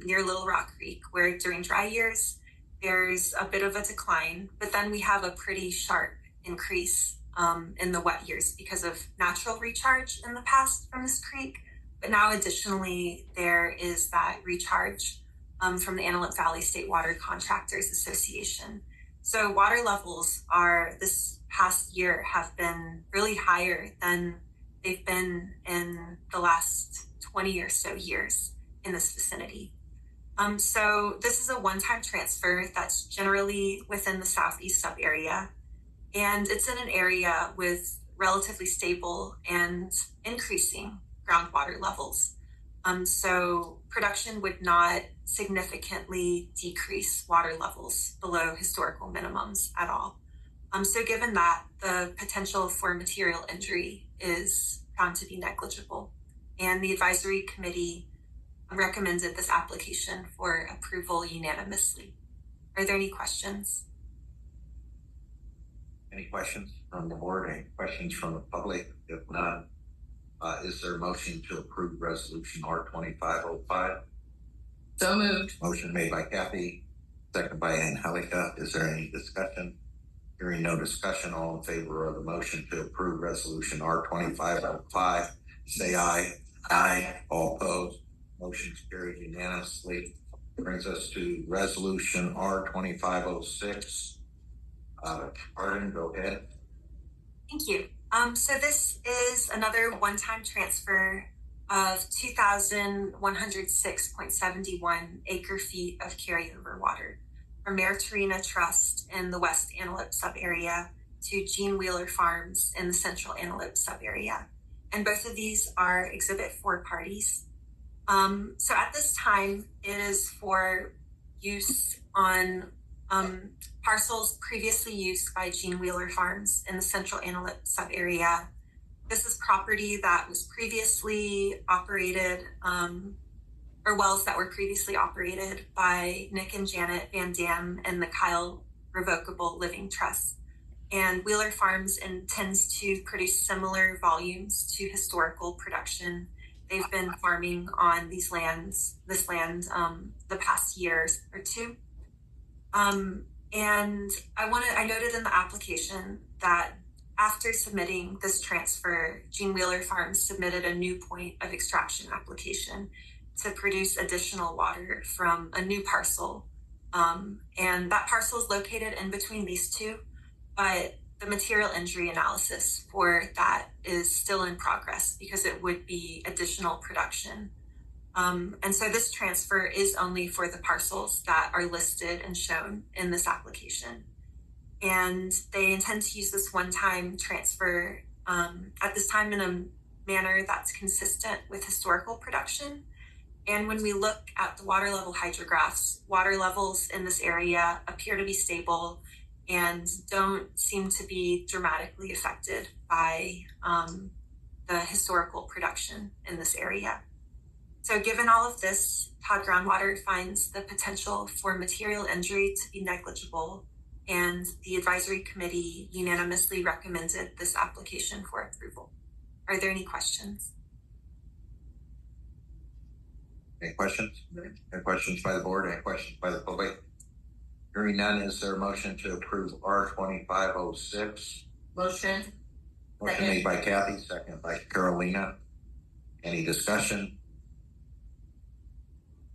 near Little Rock Creek where during dry years, there's a bit of a decline, but then we have a pretty sharp increase in the wet years because of natural recharge in the past from this creek. But now additionally, there is that recharge from the Antelope Valley State Water Contractors Association. So water levels this past year have been really higher than they've been in the last 20 or so years in this vicinity. So this is a one-time transfer that's generally within the southeast sub-area, and it's in an area with relatively stable and increasing groundwater levels. So production would not significantly decrease water levels below historical minimums at all. So given that, the potential for material injury is found to be negligible. and the advisory committee recommended this application for approval unanimously. Are there any questions? Any questions from the board? Any questions from the public? If not, is there a motion to approve resolution R2505? So moved. Motion made by Kathy, second by Angelica. Is there any discussion? Hearing no discussion, all in favor of the motion to approve resolution R2505, say aye. Aye. All opposed. Motion is carried unanimously. Brings us to resolution R2506. Arden, go ahead. Thank you. So this is another one-time transfer of 2,106.71 acre-feet of carryover water from Meritorina Trust in the West Antelope sub-area to Gene Wheeler Farms in the Central Antelope sub-area. And both of these are Exhibit 4 parties. So at this time, it is for use on parcels previously used by Gene Wheeler Farms in the Central Antelope sub-area. This is property that was previously operated, or wells that were previously operated by Nick and Janet Van Dam and the Kyle Revocable Living Trust. And Wheeler Farms intends to produce similar volumes to historical production. They've been farming on this land, the past years or two. And I noted in the application that after submitting this transfer, Gene Wheeler Farms submitted a new point of extraction application to produce additional water from a new parcel. And that parcel is located in between these two, but the material injury analysis for that is still in progress because it would be additional production. And so this transfer is only for the parcels that are listed and shown in this application. And they intend to use this one-time transfer at this time in a manner that's consistent with historical production. And when we look at the water level hydrographs, water levels in this area appear to be stable and don't seem to be dramatically affected by the historical production in this area. So given all of this, Todd Groundwater finds the potential for material injury to be negligible, and the advisory committee unanimously recommended this application for approval. Are there any questions? Any questions? Any questions by the board? Any questions by the public? Hearing none, is there a motion to approve R2506? Motion. Motion made by Kathy, second by Carolina. Any discussion?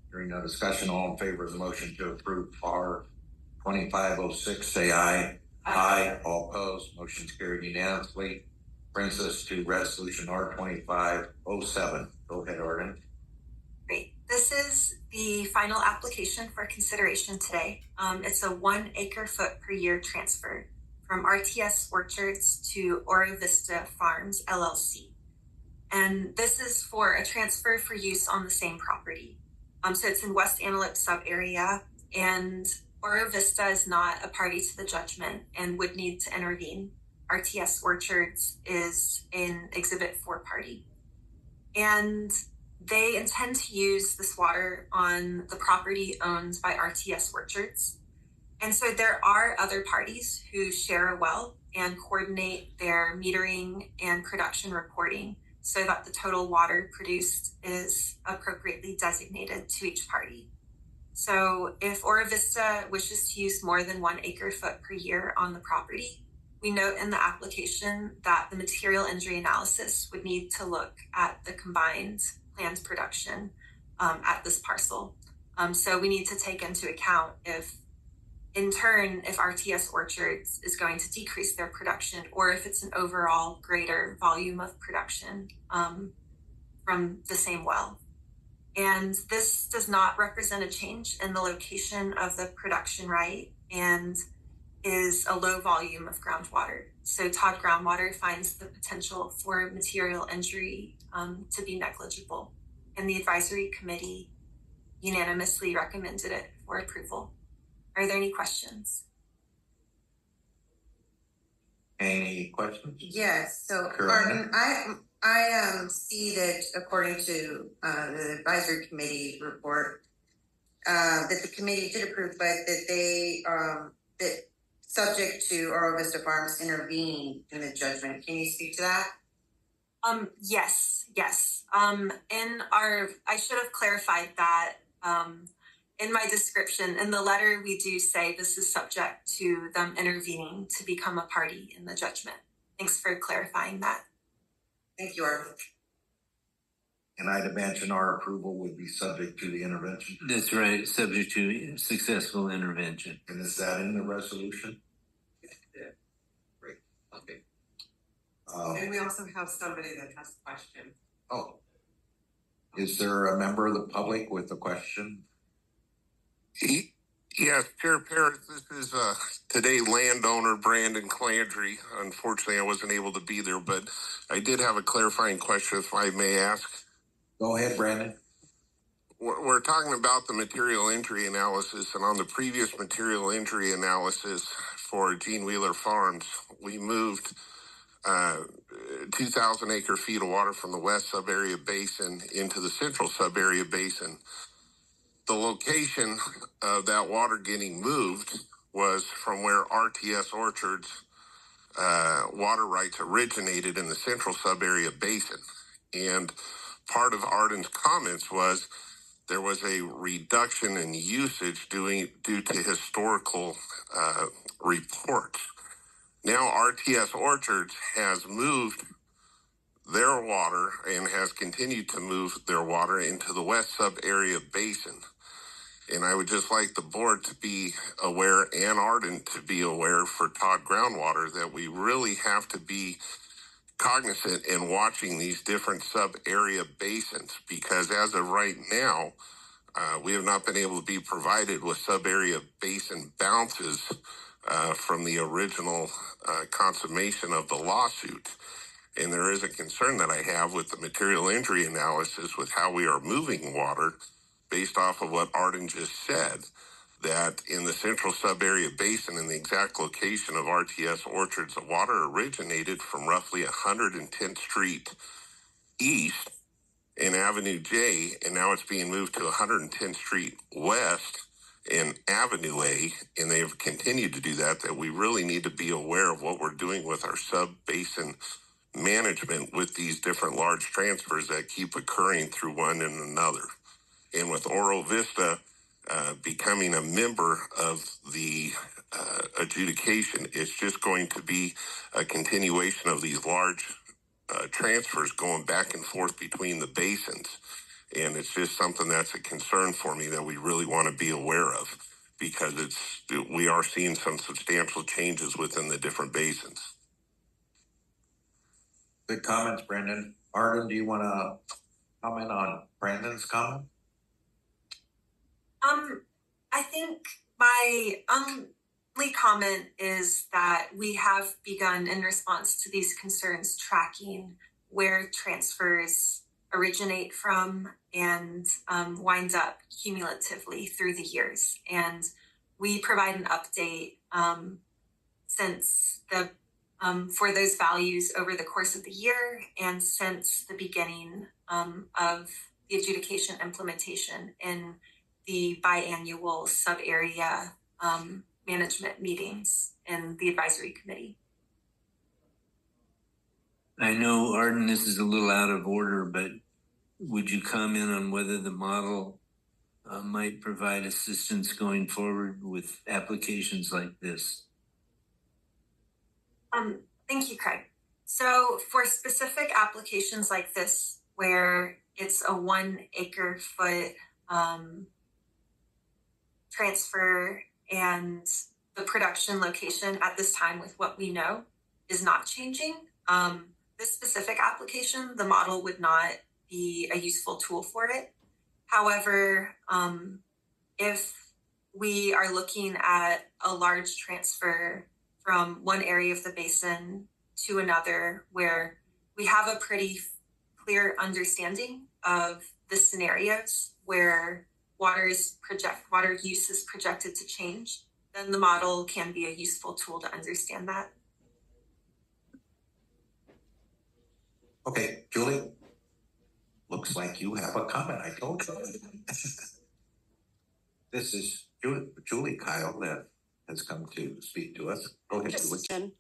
Hearing no discussion, all in favor of the motion to approve R2506, say aye. Aye. All opposed, motion is carried unanimously. Brings us to resolution R2507. Go ahead, Arden. Great. This is the final application for consideration today. It's a 1 acre-foot per year transfer from RTS Orchards to Oro Vista Farms, LLC. And this is for a transfer for use on the same property. So it's in West Antelope sub-area, and Oro Vista is not a party to the judgment and would need to intervene. RTS Orchards is in Exhibit 4 party. And they intend to use this water on the property owned by RTS Orchards. And so there are other parties who share a well and coordinate their metering and production reporting so that the total water produced is appropriately designated to each party. So if Oro Vista wishes to use more than 1 acre-foot per year on the property, we note in the application that the material injury analysis would need to look at the combined planned production at this parcel. So we need to take into account if RTS Orchards is going to decrease their production, or if it's an overall greater volume of production from the same well. And this does not represent a change in the location of the production right and is a low volume of groundwater. So Todd Groundwater finds the potential for material injury to be negligible, and the advisory committee unanimously recommended it for approval. Are there any questions? Any questions? Yes, so Carolina? Arden, I see that according to the advisory committee report, that the committee did approve, but that they that subject to Oro Vista Farms intervening in the judgment. Can you speak to that? Yes. I should have clarified that in my description. In the letter, we do say this is subject to them intervening to become a party in the judgment. Thanks for clarifying that. Thank you, Art. And I'd imagine our approval would be subject to the intervention. That's right, subject to successful intervention. And is that in the resolution? Yeah. Great. Okay. And we also have somebody that has a question. Oh, is there a member of the public with a question? Yes, Chair Paris, this is today landowner Brandon Clandry. Unfortunately, I wasn't able to be there, but I did have a clarifying question, if I may ask. Go ahead, Brandon. We're talking about the material injury analysis, and on the previous material injury analysis for Gene Wheeler Farms, we moved 2,000 acre feet of water from the west sub-area basin into the central sub-area basin. The location of that water getting moved was from where RTS Orchards water rights originated in the central sub-area basin. And part of Arden's comments was there was a reduction in usage due to historical reports. Now RTS Orchards has moved their water and has continued to move their water into the west sub-area basin. And I would just like the board to be aware, and Arden to be aware, for Todd Groundwater, that we really have to be cognizant in watching these different sub-area basins, because as of right now, we have not been able to be provided with sub-area basin bounces from the original consummation of the lawsuit. And there is a concern that I have with the material injury analysis with how we are moving water based off of what Arden just said, that in the central sub-area basin, in the exact location of RTS Orchards, the water originated from roughly 110th Street East in Avenue J, and now it's being moved to 110th Street West in Avenue A, and they've continued to do that we really need to be aware of what we're doing with our sub-basin management with these different large transfers that keep occurring through one and another. And with Oro Vista becoming a member of the adjudication, it's just going to be a continuation of these large transfers going back and forth between the basins. And it's just something that's a concern for me that we really want to be aware of, because we are seeing some substantial changes within the different basins. Good comments, Brandon. Arden, do you want to comment on Brandon's comment? I think my only comment is that we have begun, in response to these concerns, tracking where transfers originate from and wind up cumulatively through the years. And we provide an update since the for those values over the course of the year and since the beginning of the adjudication implementation in the biannual sub-area management meetings in the advisory committee. I know, Arden, this is a little out of order, but would you comment on whether the model might provide assistance going forward with applications like this? Thank you, Craig. So for specific applications like this, where it's a 1 acre foot transfer and the production location at this time with what we know is not changing, this specific application, the model would not be a useful tool for it. However, if we are looking at a large transfer from one area of the basin to another, where we have a pretty clear understanding of the scenarios where water use is projected to change, then the model can be a useful tool to understand that. Okay, Julie. Looks like you have a comment. I told you. This is Julie Kyle that has come to speak to us. Go ahead, Julie.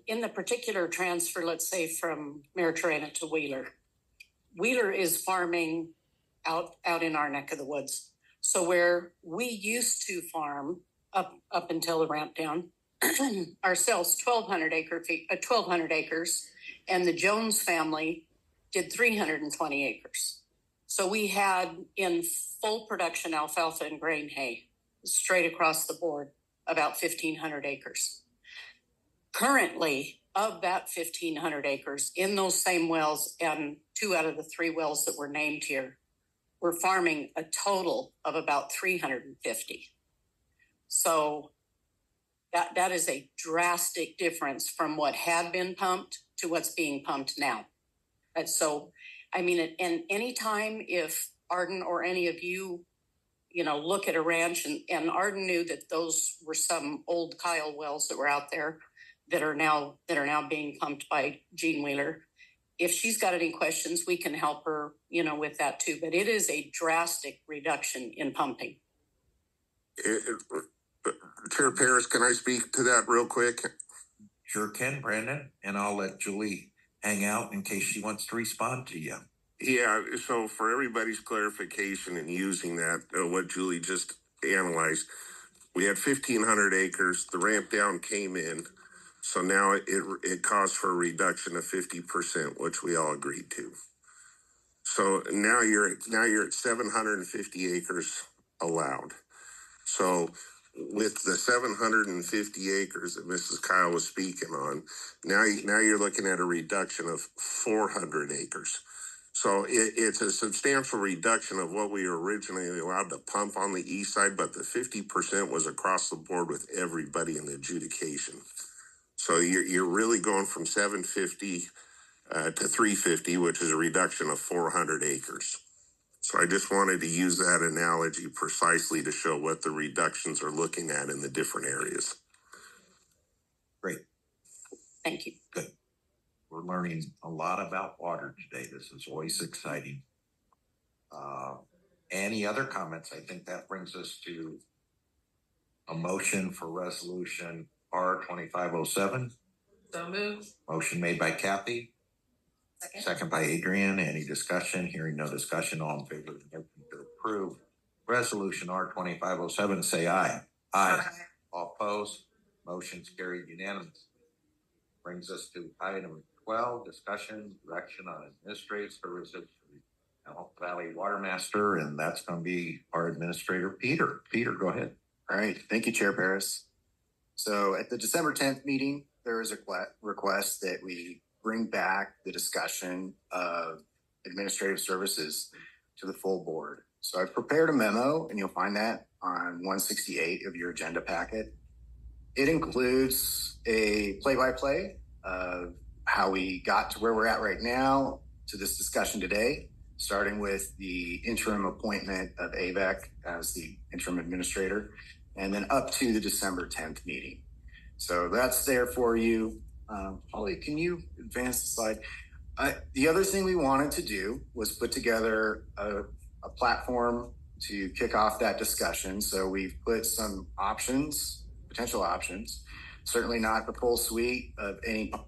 In the particular transfer, let's say from Meritorana to Wheeler, Wheeler is farming out in our neck of the woods. So where we used to farm up until the ramp down, ourselves 1,200 acres, and the Jones family did 320 acres. So we had in full production alfalfa and grain hay straight across the board about 1,500 acres. Currently, of that 1,500 acres in those same wells, and 2 out of the 3 wells that were named here, we're farming a total of about 350. So that is a drastic difference from what had been pumped to what's being pumped now. And so, I mean, and anytime if Arden or any of you, look at a ranch, and Arden knew that those were some old Kyle wells that were out there that are now being pumped by Gene Wheeler. If she's got any questions, we can help her, with that too. But it is a drastic reduction in pumping. Chair Paris, can I speak to that real quick? Sure can, Brandon. And I'll let Julie hang out in case she wants to respond to you. Yeah, so for everybody's clarification and using that, what Julie just analyzed, we had 1,500 acres. The ramp down came in. So now it calls for a reduction of 50%, which we all agreed to. So now you're at 750 acres allowed. So with the 750 acres that Mrs. Kyle was speaking on, now you're looking at a reduction of 400 acres. So it's a substantial reduction of what we were originally allowed to pump on the east side, but the 50% was across the board with everybody in the adjudication. So you're really going from 750 to 350, which is a reduction of 400 acres. So I just wanted to use that analogy precisely to show what the reductions are looking at in the different areas. Great. Thank you. Good. We're learning a lot about water today. This is always exciting. Any other comments? I think that brings us to a motion for resolution R2507. So moved. Motion made by Kathy. Second by Adrian. Any discussion? Hearing no discussion. All in favor of the motion to approve resolution R2507, say aye. Aye. All opposed? Motion's carried unanimously. Brings us to item 12, discussion, direction on administrative services for Elk Valley Watermaster, and that's going to be our administrator, Peter. Peter, go ahead. All right. Thank you, Chair Paris. So at the December 10th meeting, there is a request that we bring back the discussion of administrative services to the full board. So I've prepared a memo, and you'll find that on 168 of your agenda packet. It includes a play-by-play of how we got to where we're at right now to this discussion today, starting with the interim appointment of AVEC as the interim administrator, and then up to the December 10th meeting. So that's there for you. Holly, can you advance the slide? The other thing we wanted to do was put together a platform to kick off that discussion. So we've put some options, potential options, certainly not the full suite of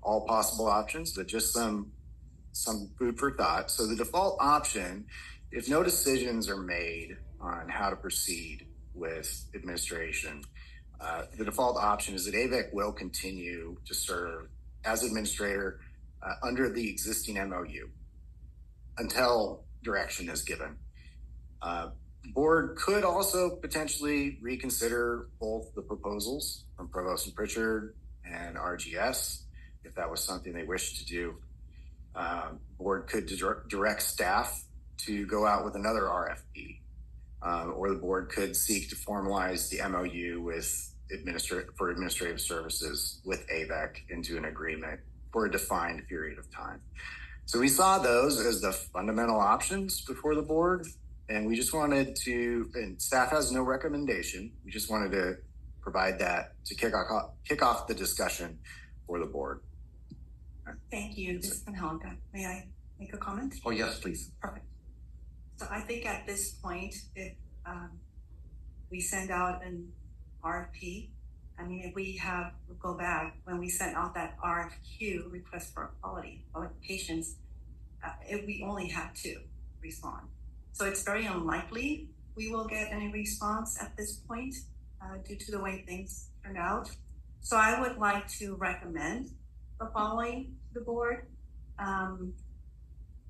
all possible options, but just some food for thought. So the default option, if no decisions are made on how to proceed with administration, the default option is that AVEC will continue to serve as administrator under the existing MOU until direction is given. Board could also potentially reconsider both the proposals from Provost and Pritchard and RGS if that was something they wished to do. Board could direct staff to go out with another RFP, or the board could seek to formalize the MOU with administrative services with AVEC into an agreement for a defined period of time. So we saw those as the fundamental options before the board, and we just wanted to, and staff has no recommendation, we just wanted to provide that to kick off the discussion for the board. Thank you. This is Angelica. May I make a comment? Oh, yes, please. Perfect. So I think at this point, if we send out an RFP, I mean, if we go back, when we sent out that RFQ, request for quality qualifications, we only had 2 respond. So it's very unlikely we will get any response at this point due to the way things turned out. So I would like to recommend the following to the board. And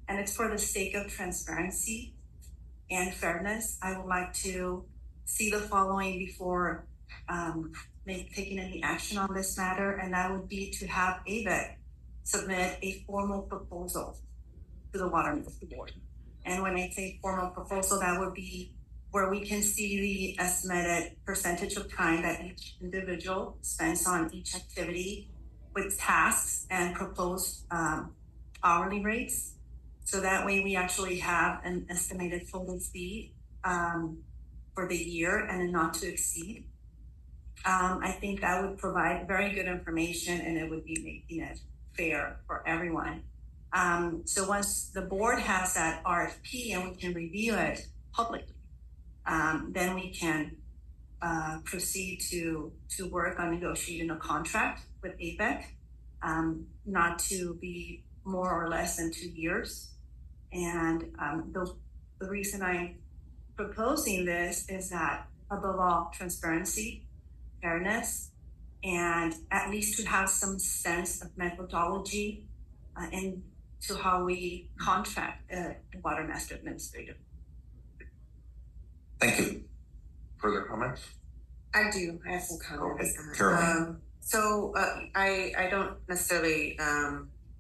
it's for the sake of transparency and fairness. I would like to see the following before taking any action on this matter, and that would be to have AVEC submit a formal proposal to the Watermaster Board. And when I say formal proposal, that would be where we can see the estimated percentage of time that each individual spends on each activity with tasks and proposed hourly rates. So that way we actually have an estimated total fee for the year and a not to exceed. I think that would provide very good information and it would be making it fair for everyone. So once the board has that RFP and we can review it publicly, then we can proceed to work on negotiating a contract with AVEC, not to be more or less than 2 years. And the reason I'm proposing this is that above all, transparency, fairness, and at least to have some sense of methodology into how we contract the Watermaster administrator. Thank you. Further comments? I do. I have some comments. Okay, Caroline. So I don't necessarily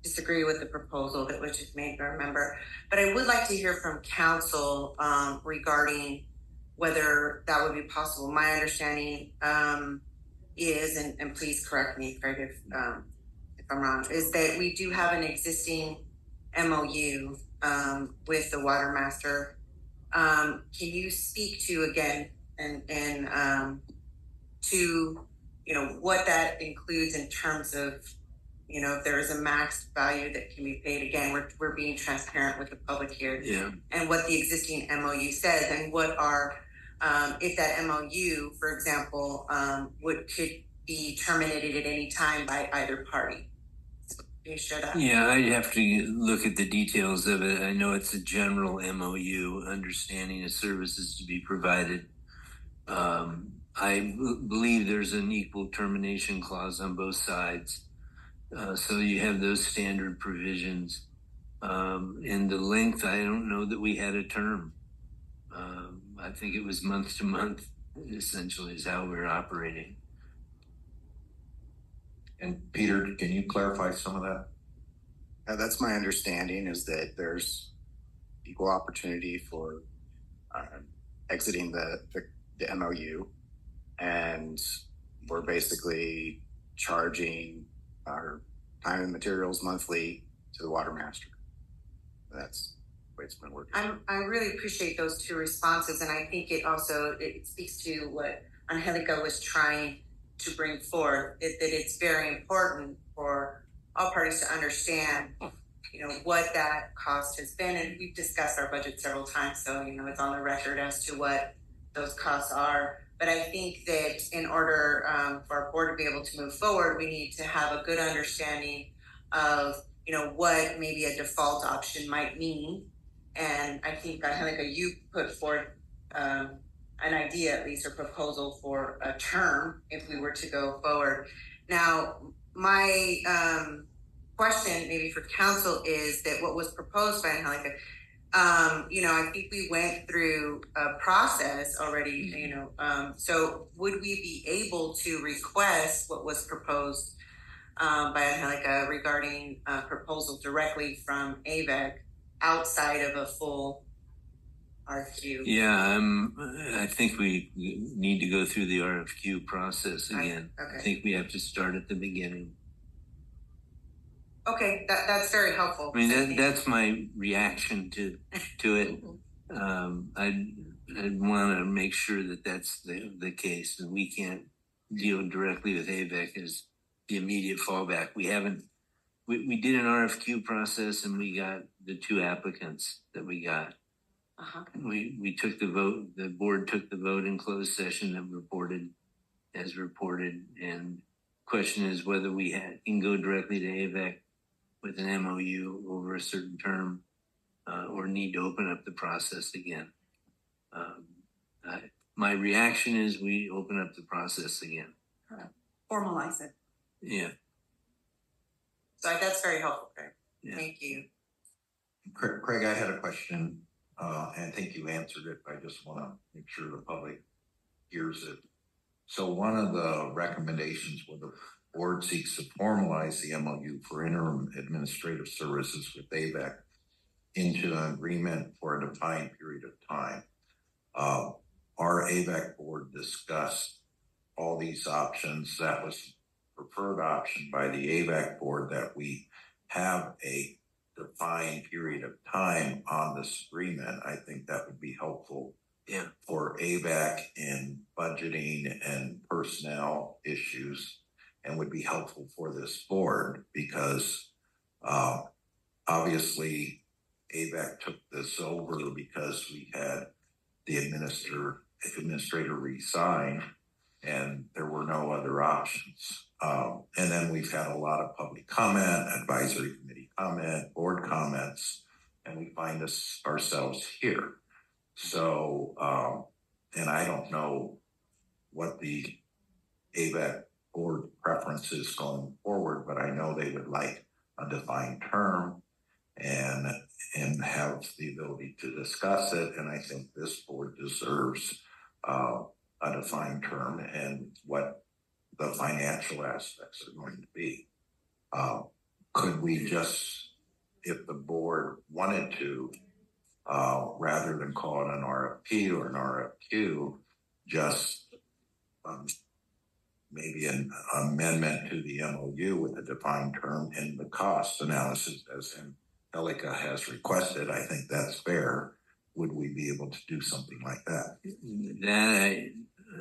disagree with the proposal that was just made by a member, but I would like to hear from council regarding whether that would be possible. My understanding is, and please correct me, Craig, if I'm wrong, is that we do have an existing MOU with the Watermaster. Can you speak to again and to what that includes in terms of if there is a max value that can be paid? Again, we're being transparent with the public here. Yeah. And what the existing MOU says, and what are if that MOU, for example, could be terminated at any time by either party. Can you share that? Yeah, I'd have to look at the details of it. I know it's a general MOU, understanding of services to be provided. I believe there's an equal termination clause on both sides. So you have those standard provisions. And the length, I don't know that we had a term. I think it was month to month, essentially, is how we're operating. And Peter, can you clarify some of that? That's my understanding, is that there's equal opportunity for exiting the MOU, and we're basically charging our time and materials monthly to the Watermaster. That's the way it's been working. I really appreciate those 2 responses, and I think it speaks to what Angelica was trying to bring forth, that it's very important for all parties to understand what that cost has been. And we've discussed our budget several times, so it's on the record as to what those costs are. But I think that in order for our board to be able to move forward, we need to have a good understanding of what maybe a default option might mean. And I think Angelica, you put forth an idea, at least a proposal for a term if we were to go forward. Now, my question maybe for council is that what was proposed by Angelica, I think we went through a process already, so would we be able to request what was proposed by Angelica regarding a proposal directly from AVEC outside of a full RFQ? Yeah, I think we need to go through the RFQ process again. Okay. I think we have to start at the beginning. Okay, that's very helpful. I mean, that's my reaction to it. I'd want to make sure that that's the case, and we can't deal directly with AVEC as the immediate fallback. We we did an RFQ process and we got the 2 applicants that we got. We took the vote, the board took the vote in closed session that reported as reported. And question is whether we can go directly to AVEC with an MOU over a certain term or need to open up the process again. My reaction is we open up the process again. Formalize it. Yeah. So that's very helpful, Craig. Yeah. Thank you. Craig, I had a question, and I think you answered it. I just want to make sure the public hears it. So one of the recommendations where the board seeks to formalize the MOU for interim administrative services with AVEC into an agreement for a defined period of time. Our AVEC board discussed all these options. That was preferred option by the AVEC board, that we have a defined period of time on this agreement. I think that would be helpful for AVEC in budgeting and personnel issues, and would be helpful for this board because obviously AVEC took this over because we had the administrator resign and there were no other options. And then we've had a lot of public comment, advisory committee comment, board comments, and we find ourselves here. So, and I don't know what the AVEC board preference is going forward, but I know they would like a defined term and have the ability to discuss it. And I think this board deserves a defined term and what the financial aspects are going to be. Could we just, if the board wanted to, rather than call it an RFP or an RFQ, just maybe an amendment to the MOU with a defined term and the cost analysis as Angelica has requested? I think that's fair. Would we be able to do something like that? That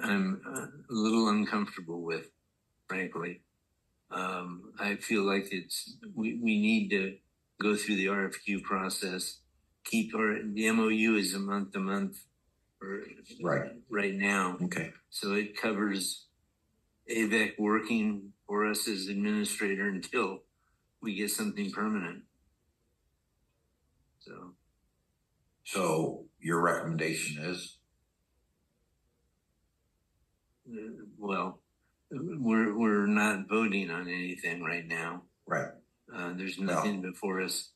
I'm a little uncomfortable with, frankly. I feel like we need to go through the RFQ process. The MOU is a month to month right now. Okay. So it covers AVEC working for us as administrator until we get something permanent. So your recommendation is? Well, we're not voting on anything right now. Right. There's nothing before us.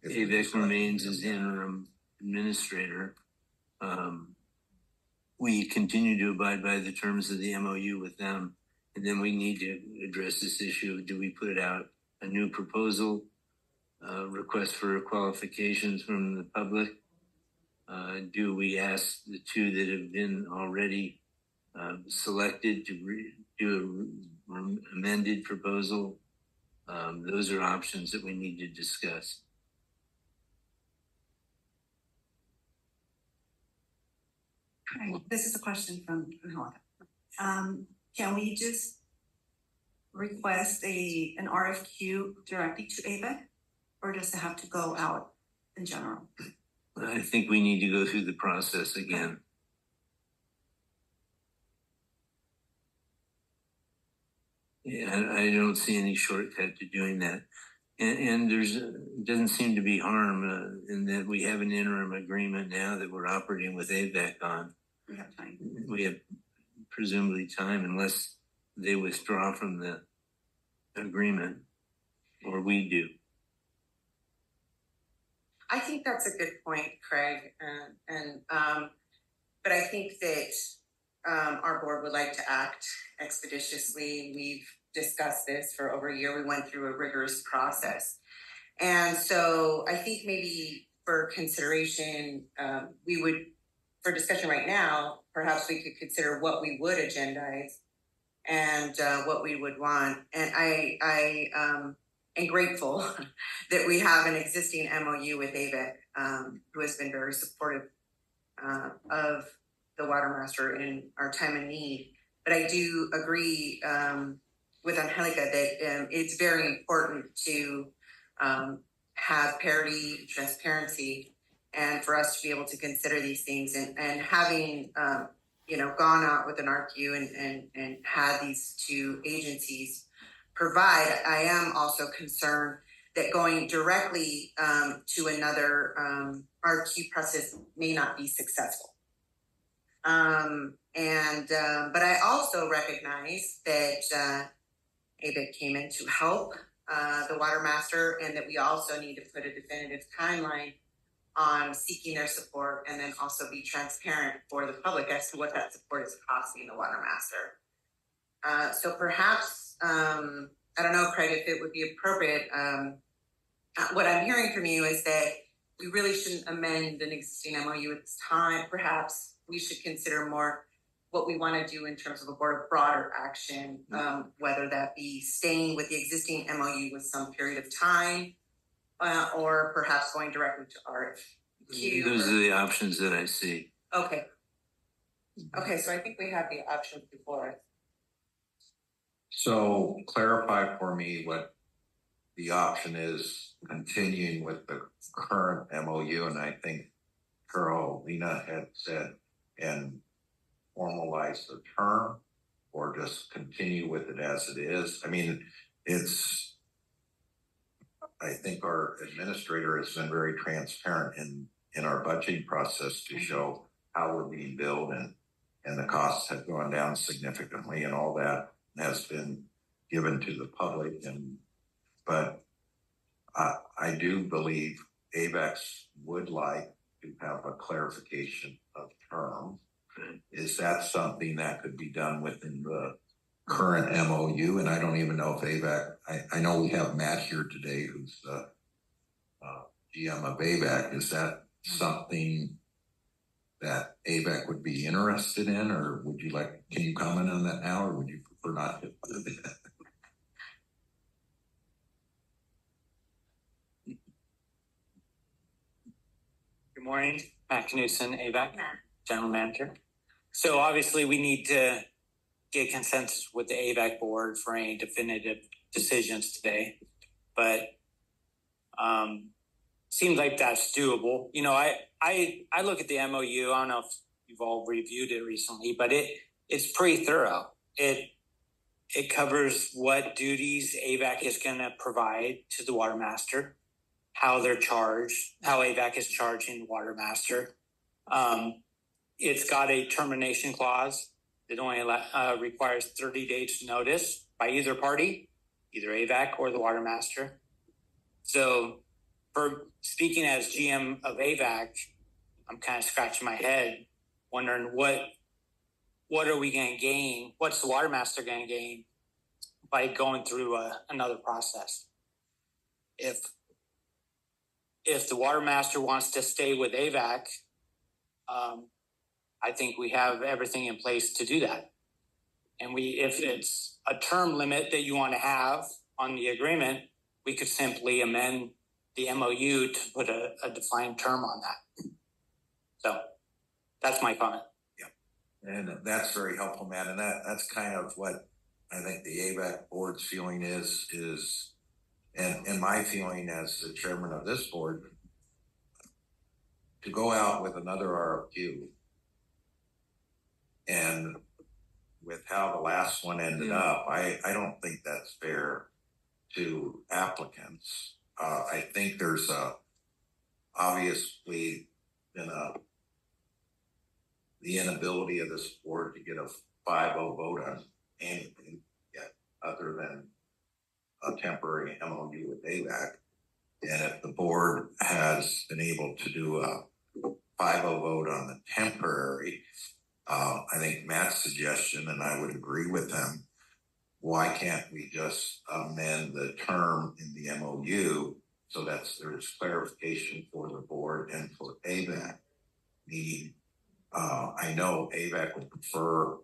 AVEC remains as interim administrator. We continue to abide by the terms of the MOU with them. And then we need to address this issue. Do we put out a new proposal, request for qualifications from the public? Do we ask the 2 that have been already selected to do an amended proposal? Those are options that we need to discuss. This is a question from Angelica. Can we just request an RFQ directly to AVEC, or does it have to go out in general? I think we need to go through the process again. Yeah, I don't see any shortcut to doing that. And doesn't seem to be harm in that we have an interim agreement now that we're operating with AVEC on. We have time. We have presumably time unless they withdraw from the agreement, or we do. I think that's a good point, Craig. But I think that our board would like to act expeditiously. We've discussed this for over a year. We went through a rigorous process. And so I think maybe for consideration, we would, for discussion right now, perhaps we could consider what we would agendize and what we would want. And I am grateful that we have an existing MOU with AVEC, who has been very supportive of the Watermaster in our time of need. But I do agree with Angelica that it's very important to have parity, transparency, and for us to be able to consider these things and having, gone out with an RQ and had these two agencies provide, I am also concerned that going directly to another RQ process may not be successful. But I also recognize that ABIC came in to help the Watermaster, and that we also need to put a definitive timeline on seeking their support, and then also be transparent for the public as to what that support is costing the Watermaster. So perhaps, I don't know, Craig, if it would be appropriate. What I'm hearing from you is that we really shouldn't amend an existing MOU at this time. Perhaps we should consider more what we want to do in terms of a broader action, whether that be staying with the existing MOU with some period of time, or perhaps going directly to RFQ. Those are the options that I see. Okay. Okay, so I think we have the options before us. So clarify for me what the option is, continuing with the current MOU, and I think Carolina had said, and formalize the term, or just continue with it as it is. I mean, I think our administrator has been very transparent in our budgeting process to show how we're being billed, and the costs have gone down significantly, and all that has been given to the public. But I do believe AVEX would like to have a clarification of terms. Is that something that could be done within the current MOU? And I don't even know if AVEC, I know we have Matt here today, who's the GM of AVEC. Is that something that AVEC would be interested in, or would you can you comment on that now, or would you prefer not to? Good morning, Matt Knudsen, AVEC, General Manager. So obviously we need to get consensus with the AVEC board for any definitive decisions today, but seems like that's doable. You know, I look at the MOU. I don't know if you've all reviewed it recently, but it's pretty thorough. It covers what duties AVEC is going to provide to the Watermaster, how they're charged, how AVEC is charging the Watermaster. It's got a termination clause that only requires 30 days notice by either party, either AVEC or the Watermaster. So for speaking as GM of AVEC, I'm kind of scratching my head, wondering what are we going to gain? What's the Watermaster going to gain by going through another process? If the Watermaster wants to stay with AVEC, I think we have everything in place to do that. And if it's a term limit that you want to have on the agreement, we could simply amend the MOU to put a defined term on that. So that's my comment. Yeah. And that's very helpful, Matt. And that's kind of what I think the AVEC board's feeling is, and my feeling as the chairman of this board, to go out with another RFQ, and with how the last one ended up, I don't think that's fair to applicants. I think there's obviously been the inability of this board to get a 5-0 vote on anything yet other than a temporary MOU with AVEC. And if the board has been able to do a 5-0 vote on the temporary, I think Matt's suggestion, and I would agree with him, why can't we just amend the term in the MOU so that there's clarification for the board and for AVEC? Meaning, I know AVEC would prefer,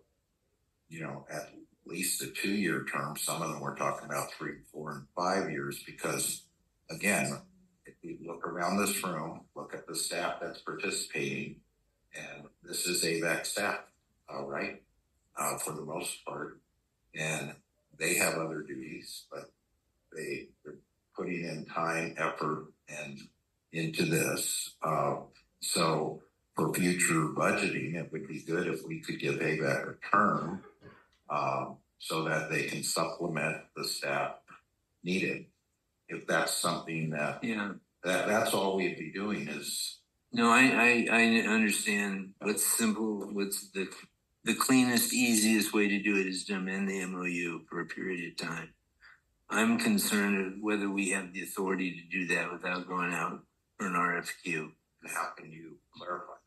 at least a 2-year term. Some of them we're talking about 3, 4, and 5 years, because again, if you look around this room, look at the staff that's participating, and this is AVEC staff, right? For the most part. And they have other duties, but putting in time, effort, and into this. So for future budgeting, it would be good if we could give AVAC a term so that they can supplement the staff needed. If that's something that, that's all we'd be doing is. No, I understand what's simple, what's the cleanest, easiest way to do it is to amend the MOU for a period of time. I'm concerned of whether we have the authority to do that without going out for an RFQ. How can you clarify?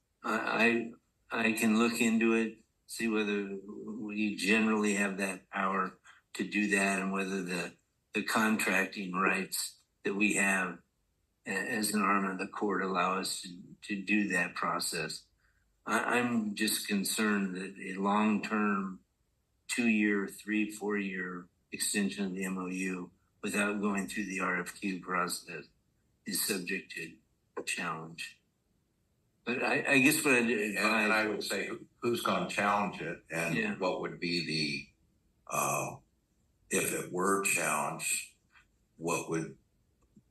I can look into it, see whether we generally have that power to do that and whether the contracting rights that we have as an arm of the court allow us to do that process. I'm just concerned that a long-term 2-year, 3-4 year extension of the MOU without going through the RFQ process is subject to a challenge. But I guess what I'd advise, and I would say who's going to challenge it, and what would be the if it were challenged, what would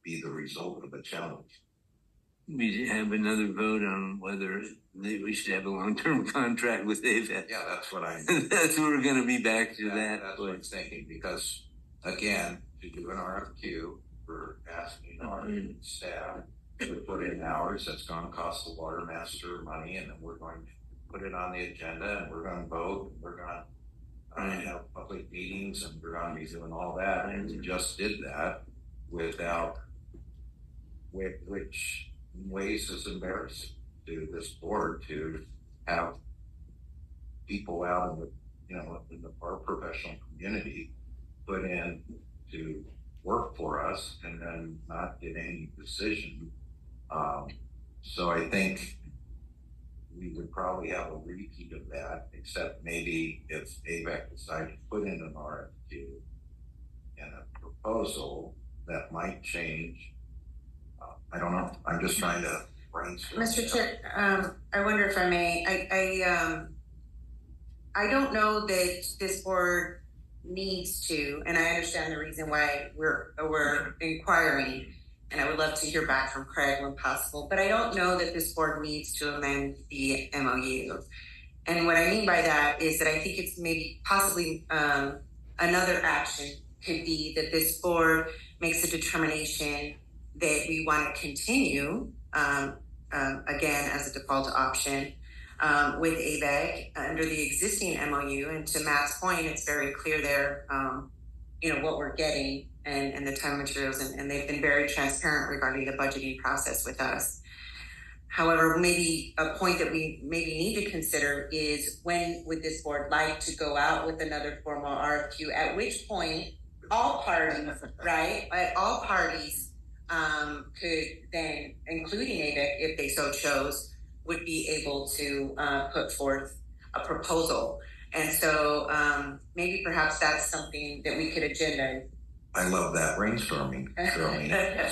be the result of a challenge? We have another vote on whether we should have a long-term contract with AVAC. Yeah, that's what I. That's what we're going to be back to that. That's what I'm thinking, because again, to do an RFQ, we're asking our staff to put in hours. That's going to cost the Watermaster money, and then we're going to put it on the agenda, and we're going to vote. And we're going to have public meetings, and we're going to be doing all that. And we just did that without, which in ways is embarrassing to this board to have people out in the, in the our professional community put in to work for us and then not get any decision. So I think we would probably have a repeat of that, except maybe if AVAC decided to put in an RFQ and a proposal that might change. I don't know. I'm just trying to brainstorm. Mr. Chair, I wonder if I may. I don't know that this board needs to, and I understand the reason why we're inquiring, and I would love to hear back from Craig when possible, but I don't know that this board needs to amend the MOU. And what I mean by that is that I think it's maybe possibly another action could be that this board makes a determination that we want to continue again as a default option with AVAC under the existing MOU. And to Matt's point, it's very clear there, what we're getting and the time materials, and they've been very transparent regarding the budgeting process with us. However, maybe a point that we maybe need to consider is when would this board like to go out with another formal RFQ, at which point all parties, right? All parties could then, including AVAC, if they so chose, would be able to put forth a proposal. And so maybe perhaps that's something that we could agenda. I love that brainstorming.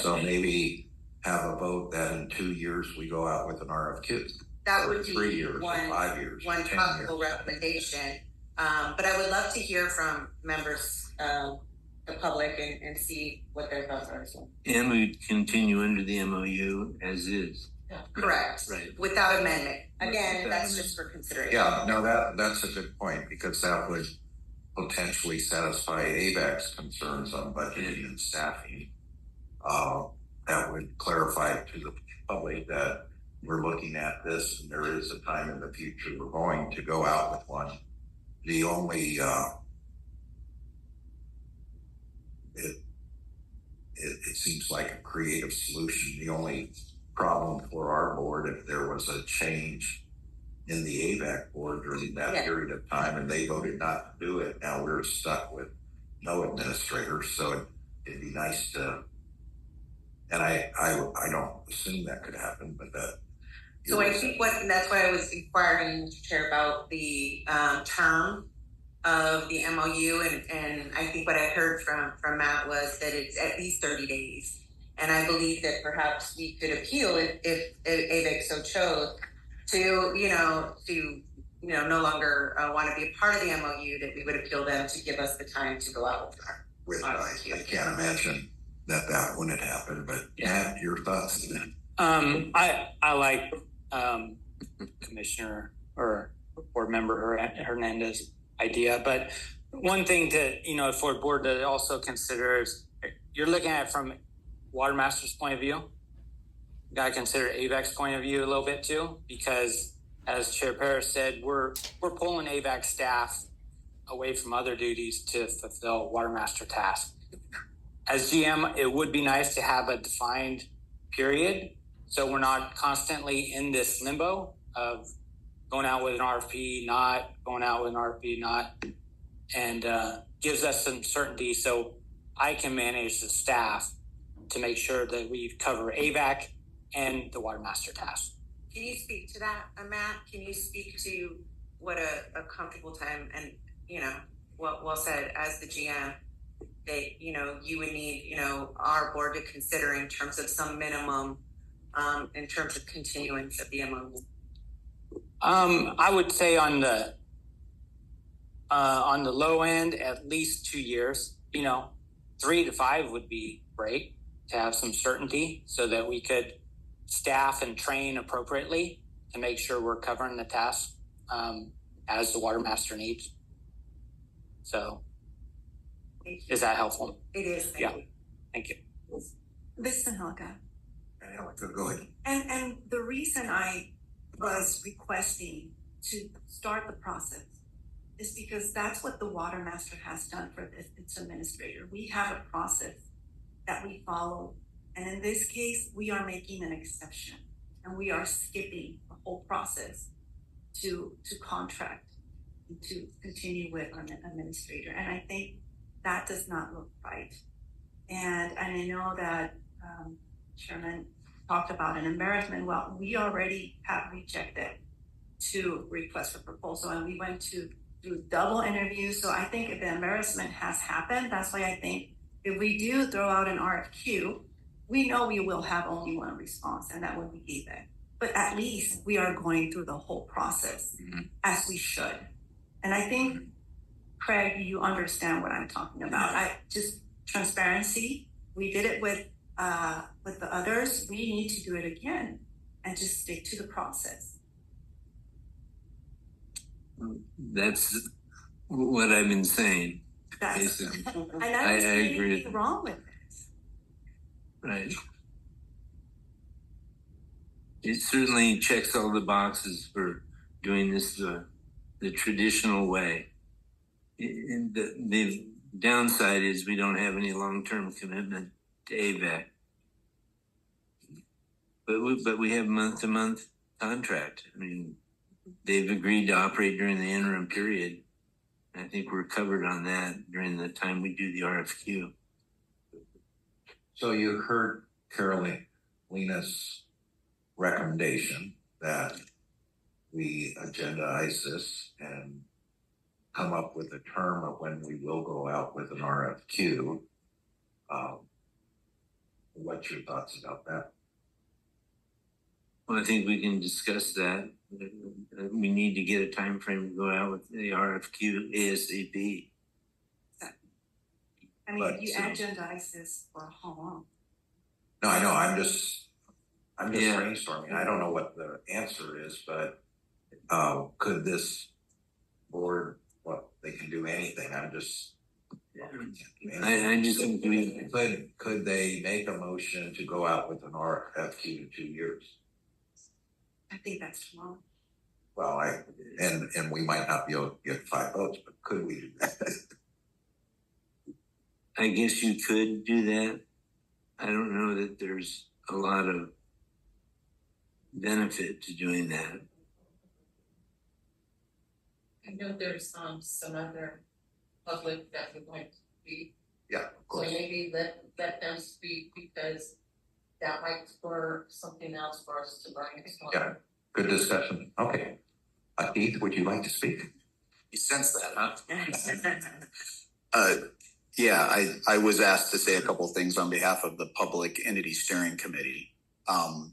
So maybe have a vote that in 2 years we go out with an RFQ. That would be 3 years, one, or 5 years, one possible recommendation. But I would love to hear from members, the public, and see what their thoughts are. So. And we continue under the MOU as is. Yeah. Correct. Right. Without amendment. Again, that's just for consideration. Yeah, no, that's a good point, because that would potentially satisfy AVAC's concerns on budgeting and staffing. That would clarify to the public that we're looking at this and there is a time in the future we're going to go out with one. The only it seems like a creative solution. The only problem for our board, if there was a change in the AVAC board during that period of time and they voted not to do it, now we're stuck with no administrator. So it'd be nice to, and I don't assume that could happen, but that. So I think that's why I was inquiring, Mr. Chair, about the term of the MOU, and I think what I heard from Matt was that it's at least 30 days. And I believe that perhaps we could appeal if AVAC so chose to no longer want to be a part of the MOU, that we would appeal them to give us the time to go out with her. Which I can't imagine that wouldn't happen, but Matt, your thoughts? I like Commissioner or Board Member Hernandez idea, but one thing to for the board to also consider is you're looking at it from Watermaster's point of view. You got to consider AVAC's point of view a little bit too, because as Chair Paris said, we're pulling AVAC staff away from other duties to fulfill Watermaster tasks. As GM, it would be nice to have a defined period, so we're not constantly in this limbo of going out with an RFP, not going out with an RFP, not, and gives us some certainty so I can manage the staff to make sure that we cover AVAC and the Watermaster task. Can you speak to that, Matt? Can you speak to what a comfortable time and, well said as the GM that, you would need, our board to consider in terms of some minimum, in terms of continuance of the MOU? I would say on the low end, at least 2 years. 3 to 5 would be great to have some certainty so that we could staff and train appropriately to make sure we're covering the task as the Watermaster needs. So, is that helpful? It is. Thank you. Thank you. Listen, Helga. Go ahead. And the reason I was requesting to start the process is because that's what the Watermaster has done for its administrator. We have a process that we follow, and in this case, we are making an exception, and we are skipping the whole process to contract and to continue with an administrator. And I think that does not look right. And I know that Chairman talked about an embarrassment. Well, we already have rejected 2 requests for proposal, and we went through double interviews. So I think if the embarrassment has happened, that's why I think if we do throw out an RFQ, we know we will have only one response, and that would be AVAC. But at least we are going through the whole process as we should. And I think, Craig, you understand what I'm talking about. Transparency. We did it with the others. We need to do it again and just stick to the process. That's what I've been saying. Basically. And I don't see anything wrong with this. Right. It certainly checks all the boxes for doing this the traditional way. And the downside is we don't have any long-term commitment to AVAC. But we have month-to-month contract. I mean, they've agreed to operate during the interim period. I think we're covered on that during the time we do the RFQ. So you heard Carolina's recommendation that we agendize this and come up with a term of when we will go out with an RFQ. What's your thoughts about that? Well, I think we can discuss that. We need to get a time frame to go out with the RFQ ASAP. I mean, if you agendize this for how long? No, I know. I'm just brainstorming. I don't know what the answer is, but could this board? Well, they can do anything. I just agree. Could they make a motion to go out with an RFQ in 2 years? I think that's too long. Well, and we might not be able to get 5 votes, but could we do that? I guess you could do that. I don't know that there's a lot of benefit to doing that. I know there's some other public that would like to speak. Yeah, of course. So maybe let them speak, because that might spur something else for us to brainstorm. Yeah, good discussion. Okay. Keith, would you like to speak? You sense that, huh? Yeah, I was asked to say a couple of things on behalf of the Public Entity Steering Committee. I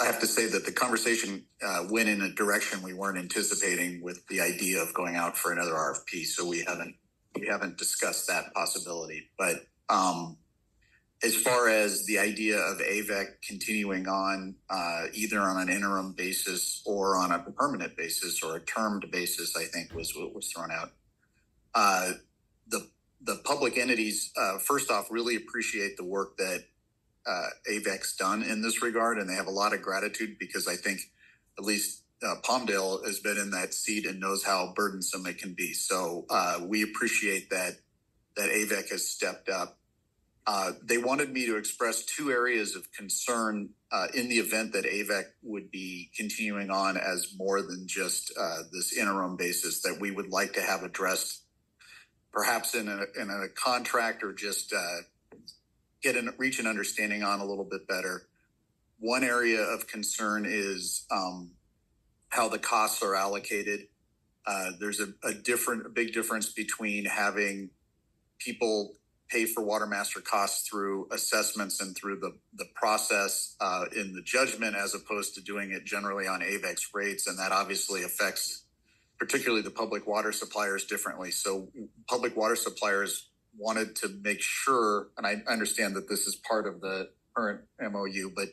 have to say that the conversation went in a direction we weren't anticipating with the idea of going out for another RFP. So we haven't discussed that possibility. But As far as the idea of AVEC continuing on, either on an interim basis or on a permanent basis or a termed basis, I think was what was thrown out. The public entities, first off, really appreciate the work that AVEC's done in this regard, and they have a lot of gratitude because I think at least Palmdale has been in that seat and knows how burdensome it can be. So we appreciate that AVEC has stepped up. They wanted me to express two areas of concern in the event that AVEC would be continuing on as more than just this interim basis that we would like to have addressed, perhaps in a contract or just reach an understanding on a little bit better. One area of concern is how the costs are allocated. There's a big difference between having people pay for Watermaster costs through assessments and through the process in the judgment, as opposed to doing it generally on AVEC's rates. And that obviously affects particularly the public water suppliers differently. So public water suppliers wanted to make sure, and I understand that this is part of the current MOU, but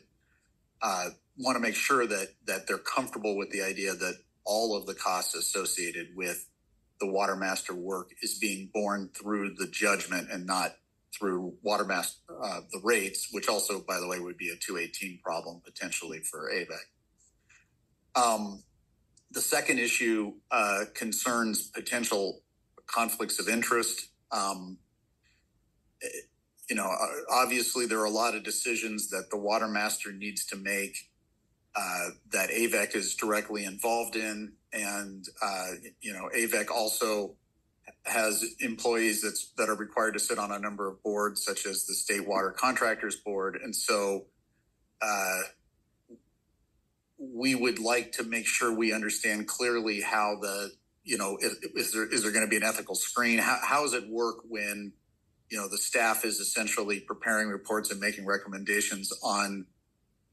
want to make sure that they're comfortable with the idea that all of the costs associated with the Watermaster work is being borne through the judgment and not through Watermaster, the rates, which also, by the way, would be a 218 problem potentially for AVEC. The second issue concerns potential conflicts of interest. Obviously there are a lot of decisions that the Watermaster needs to make that AVEC is directly involved in. And, AVEC also has employees that are required to sit on a number of boards, such as the State Water Contractors Board. And so we would like to make sure we understand clearly how is there going to be an ethical screen? How does it work when, the staff is essentially preparing reports and making recommendations on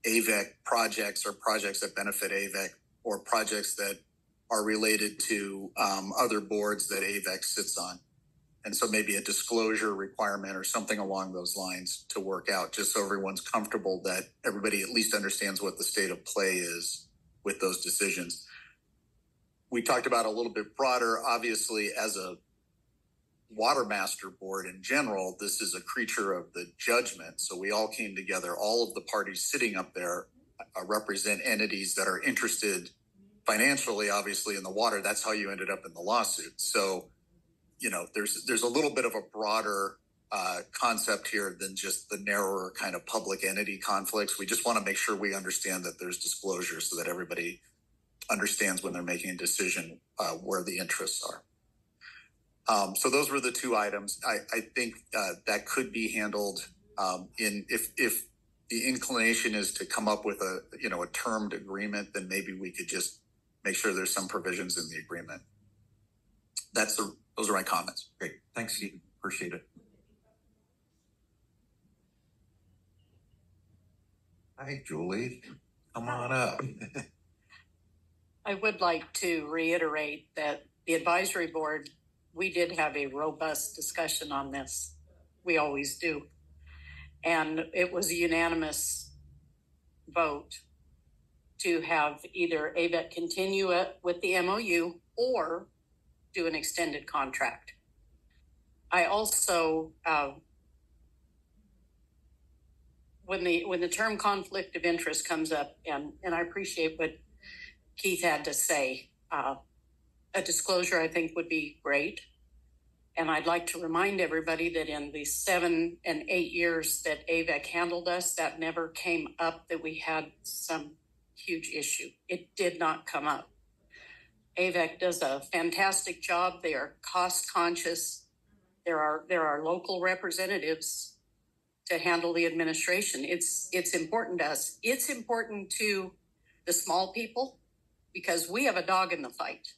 AVEC projects or projects that benefit AVEC or projects that are related to other boards that AVEC sits on. And so maybe a disclosure requirement or something along those lines to work out, just so everyone's comfortable that everybody at least understands what the state of play is with those decisions. We talked about a little bit broader, obviously, as a Watermaster board in general, this is a creature of the judgment. So we all came together, all of the parties sitting up there represent entities that are interested financially, obviously, in the water. That's how you ended up in the lawsuit. So, there's a little bit of a broader concept here than just the narrower kind of public entity conflicts. We just want to make sure we understand that there's disclosure so that everybody understands when they're making a decision where the interests are. So those were the two items. I think that could be handled if the inclination is to come up with a termed agreement, then maybe we could just make sure there's some provisions in the agreement. Those are my comments. Great. Thanks, Steve. Appreciate it. Hi, Julie. Come on up. I would like to reiterate that the advisory board, we did have a robust discussion on this. We always do. And it was a unanimous vote to have either AVEC continue it with the MOU or do an extended contract. I also, when the term conflict of interest comes up, and I appreciate what Keith had to say, a disclosure I think would be great. And I'd like to remind everybody that in the 7 and 8 years that AVEC handled us, that never came up that we had some huge issue. It did not come up. AVEC does a fantastic job. They are cost conscious. There are local representatives to handle the administration. It's important to us. It's important to the small people because we have a dog in the fight.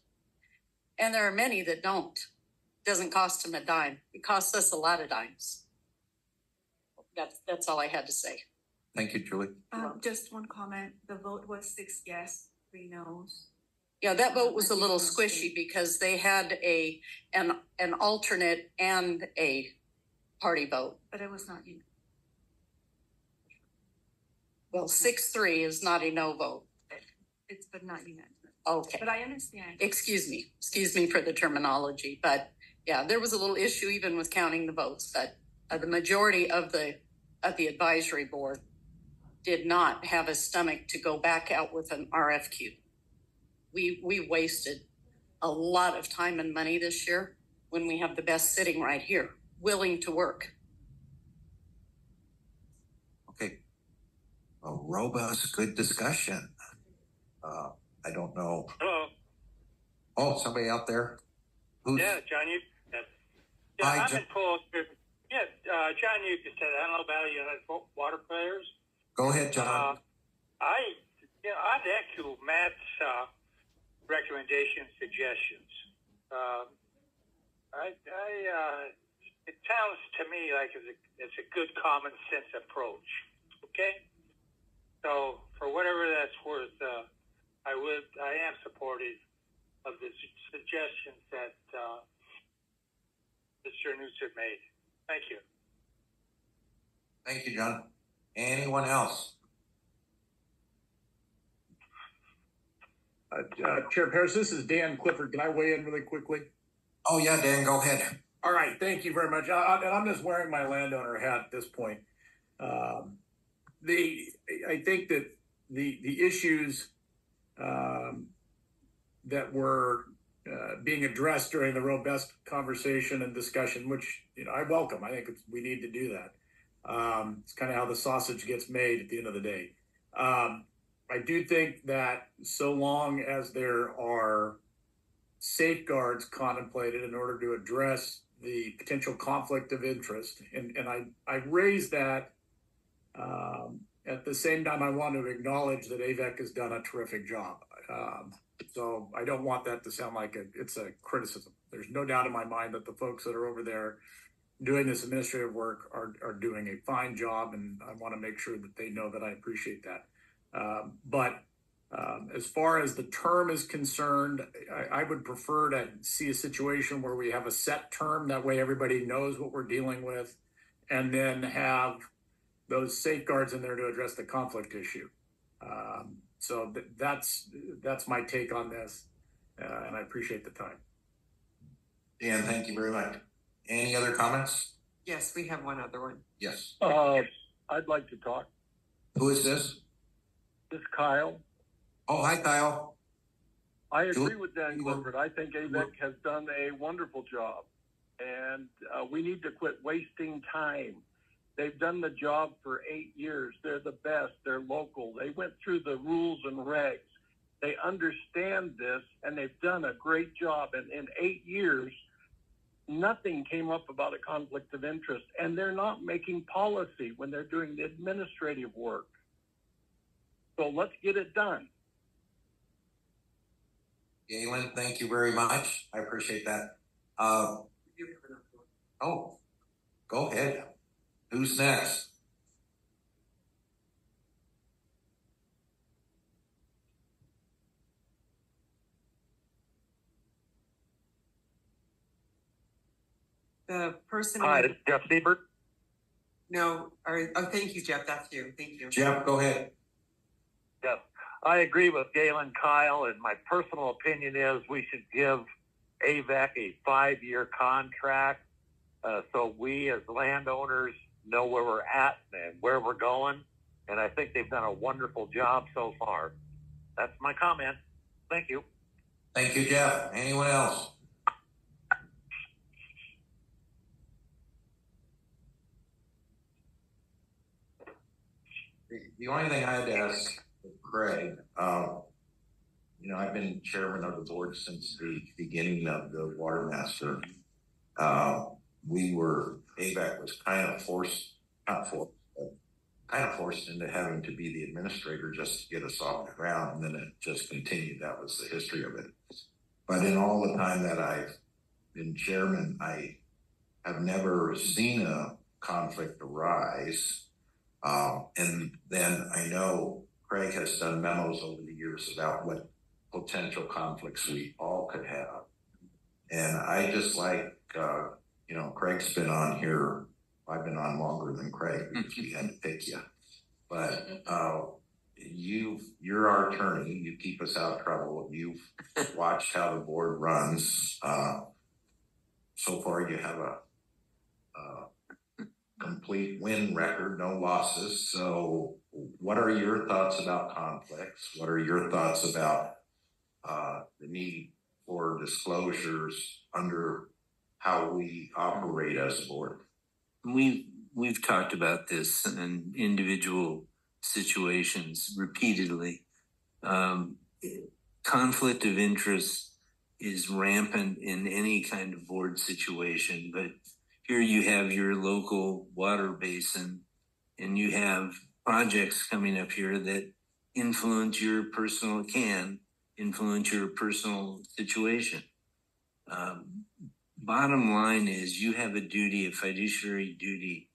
And there are many that don't. It doesn't cost them a dime. It costs us a lot of dimes. That's all I had to say. Thank you, Julie. Just one comment. The vote was 6 yes, 3 no's. Yeah, that vote was a little squishy because they had an alternate and a party vote. But it was not you. Well, 6-3 is not a no vote. It's but not unanimous. Okay. But I understand. Excuse me for the terminology, but yeah, there was a little issue even with counting the votes, but the majority of the advisory board did not have a stomach to go back out with an RFQ. We wasted a lot of time and money this year when we have the best sitting right here, willing to work. Okay. A robust, good discussion. I don't know. Hello. Oh, somebody out there? Who's? Yeah, John, you. Yeah, Hi, I'm John. in full. Yeah, John, you just said Antelope Valley United Water Players. Go ahead, John. I'd echo Matt's recommendations, suggestions. It sounds to me like it's a good common sense approach. Okay, so for whatever that's worth, I am supportive of the suggestions that Mr. Newsom made. Thank you. Thank you, John. Anyone else? Chair Paris, this is Dan Clifford. Can I weigh in really quickly? Oh yeah, Dan, go ahead. All right, thank you very much. And I'm just wearing my landowner hat at this point. I think that the issues that were being addressed during the robust conversation and discussion, which I welcome. I think we need to do that. It's kind of how the sausage gets made at the end of the day. I do think that so long as there are safeguards contemplated in order to address the potential conflict of interest, and I raise that at the same time I want to acknowledge that AVEC has done a terrific job. So I don't want that to sound like it's a criticism. There's no doubt in my mind that the folks that are over there doing this administrative work are doing a fine job, and I want to make sure that they know that I appreciate that. But as far as the term is concerned, I would prefer to see a situation where we have a set term. That way everybody knows what we're dealing with, and then have those safeguards in there to address the conflict issue. So that's my take on this, and I appreciate the time. Dan, thank you very much. Any other comments? Yes, we have one other one. Yes. I'd like to talk. Who is this? This is Kyle. Oh, hi, Kyle. I agree with Dan Clifford. I think AVEC has done a wonderful job, and we need to quit wasting time. They've done the job for 8 years. They're the best. They're local. They went through the rules and regs. They understand this, and they've done a great job. And in 8 years, nothing came up about a conflict of interest, and they're not making policy when they're doing the administrative work. So let's get it done. Galen, thank you very much. I appreciate that. Oh, go ahead. Who's next? The person. Hi, this is Jeff Siebert. No, thank you, Jeff. That's you. Thank you. Jeff, go ahead. Yes, I agree with Galen, Kyle, and my personal opinion is we should give AVEC a 5-year contract so we as landowners know where we're at and where we're going. And I think they've done a wonderful job so far. That's my comment. Thank you. Thank you, Jeff. Anyone else? The only thing I had to ask Craig, I've been chairman of the board since the beginning of the Watermaster. AVEC was kind of forced into having to be the administrator just to get us off the ground, and then it just continued. That was the history of it. But in all the time that I've been chairman, I have never seen a conflict arise. And then I know Craig has done memos over the years about what potential conflicts we all could have. And I just like, Craig's been on here I've been on longer than Craig because we had to pick you. But you're our attorney. You keep us out of trouble. You've watched how the board runs. So far, you have a complete win record, no losses. So what are your thoughts about conflicts? What are your thoughts about the need for disclosures under how we operate as a board? We've talked about this in individual situations repeatedly. Conflict of interest is rampant in any kind of board situation, but here you have your local water basin and you have projects coming up here that influence your personal situation. Bottom line is you have a fiduciary duty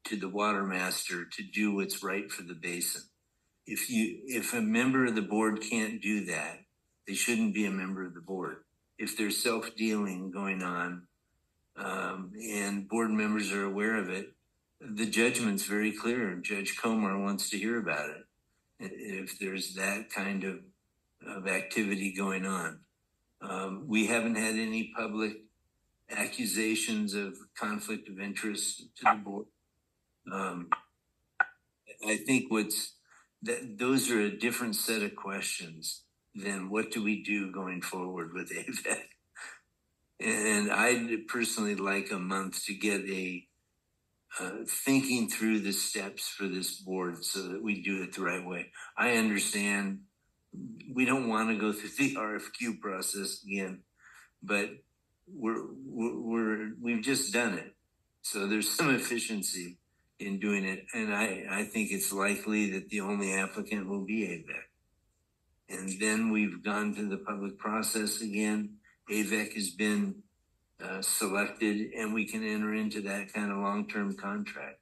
to the Watermaster to do what's right for the basin. If a member of the board can't do that, they shouldn't be a member of the board. If there's self-dealing going on, and board members are aware of it, the judgment's very clear. Judge Comer wants to hear about it. If there's that kind of activity going on. We haven't had any public accusations of conflict of interest to the board. I think those are a different set of questions than what do we do going forward with AVEC. And I'd personally like a month to get thinking through the steps for this board so that we do it the right way. I understand we don't want to go through the RFQ process again, but we've just done it. So there's some efficiency in doing it. And I think it's likely that the only applicant will be AVEC. And then we've gone through the public process again. AVEC has been selected and we can enter into that kind of long-term contract.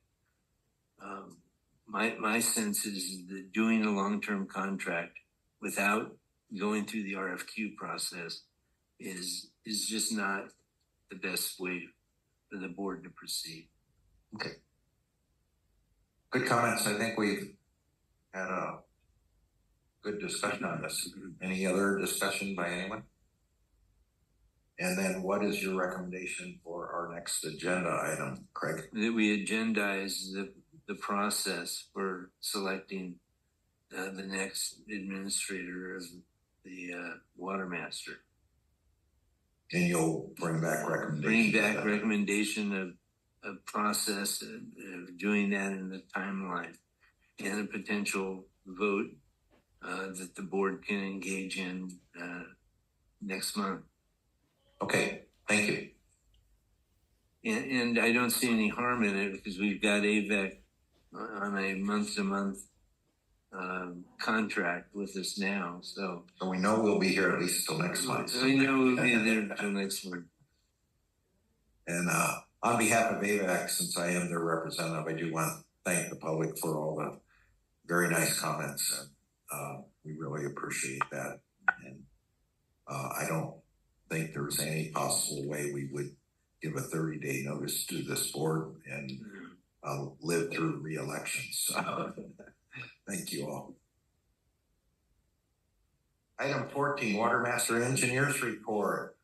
My sense is that doing a long-term contract without going through the RFQ process is just not the best way for the board to proceed. Okay. Good comments. I think we've had a good discussion on this. Any other discussion by anyone? And then what is your recommendation for our next agenda item, Craig? That we agendize the process for selecting the next administrator of the Watermaster. And you'll bring back recommendation of process of doing that in the timeline and a potential vote that the board can engage in next month. Okay, thank you. And I don't see any harm in it because we've got AVEC on a month-to-month contract with us now. So we know we'll be here at least till next month. So we know we'll be there till next month. And on behalf of AVEC, since I am their representative, I do want to thank the public for all the very nice comments. And we really appreciate that. And I don't think there's any possible way we would give a 30-day notice to this board and live through re-elections. Thank you all. Item 14, Watermaster Engineers Report.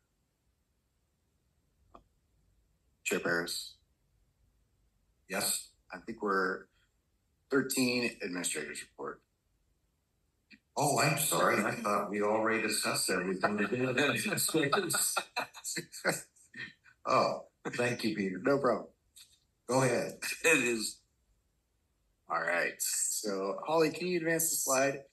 Chair Paris. Yes. I think we're 13 Administrators Report. Oh, I'm sorry. I thought we already discussed everything today. Oh, thank you, Peter. No problem. Go ahead. It is. All right. So, Holly, can you advance the slide?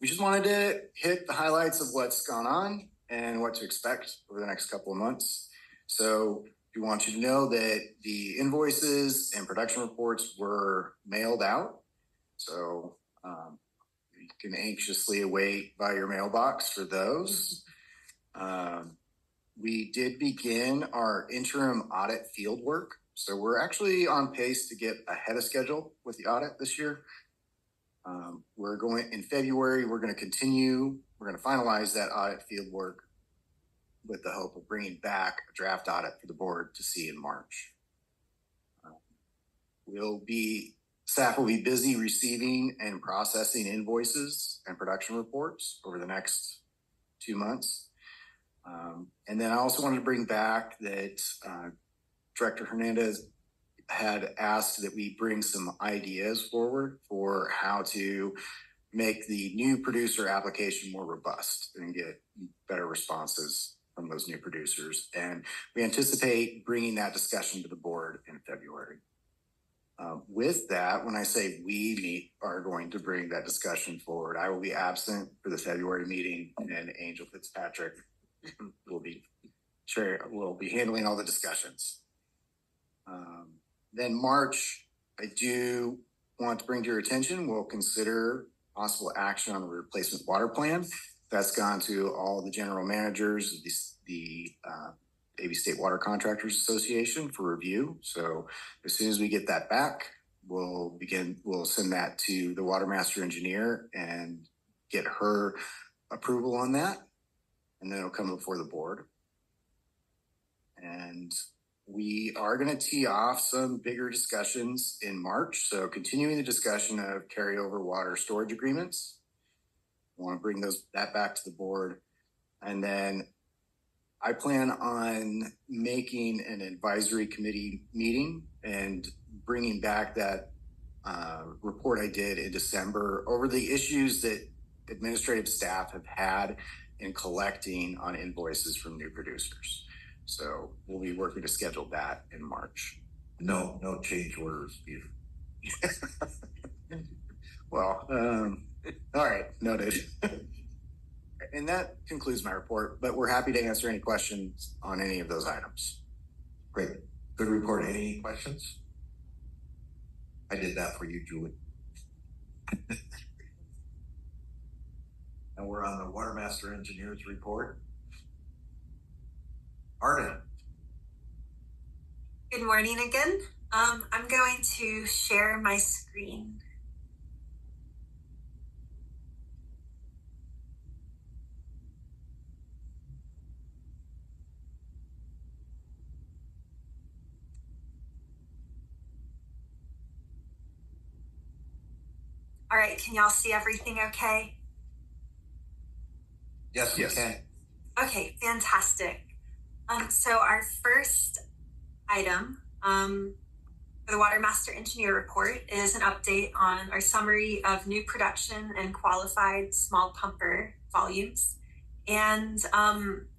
We just wanted to hit the highlights of what's gone on and what to expect over the next couple of months. So, we want you to know that the invoices and production reports were mailed out. So, you can anxiously await by your mailbox for those. We did begin our interim audit field work. So we're actually on pace to get ahead of schedule with the audit this year. We're going in February, we're going to finalize that audit field work with the hope of bringing back a draft audit for the board to see in March. staff will be busy receiving and processing invoices and production reports over the next 2 months. And then I also wanted to bring back that Director Hernandez had asked that we bring some ideas forward for how to make the new producer application more robust and get better responses from those new producers. And we anticipate bringing that discussion to the board in February. With that, when I say we are going to bring that discussion forward, I will be absent for the February meeting, and Angel Fitzpatrick will be handling all the discussions. Then March, I do want to bring to your attention, we'll consider possible action on the replacement water plan. That's gone to all the general managers, the AB State Water Contractors Association for review. So as soon as we get that back, we'll send that to the Watermaster engineer and get her approval on that. And then it'll come before the board. And we are going to tee off some bigger discussions in March. So continuing the discussion of carryover water storage agreements. I want to bring that back to the board. And then I plan on making an advisory committee meeting and bringing back that report I did in December over the issues that administrative staff have had in collecting on invoices from new producers. So we'll be working to schedule that in March. No change orders either. Well, all right, noted. And that concludes my report, but we're happy to answer any questions on any of those items. Great. Good report. Any questions? I did that for you, Julie. And we're on the Watermaster Engineers report. Arden. Good morning again. I'm going to share my screen. All right, can y'all see everything okay? Yes, we can. Okay, fantastic. So our first item for the Watermaster Engineer Report is an update on our summary of new production and qualified small pumper volumes. And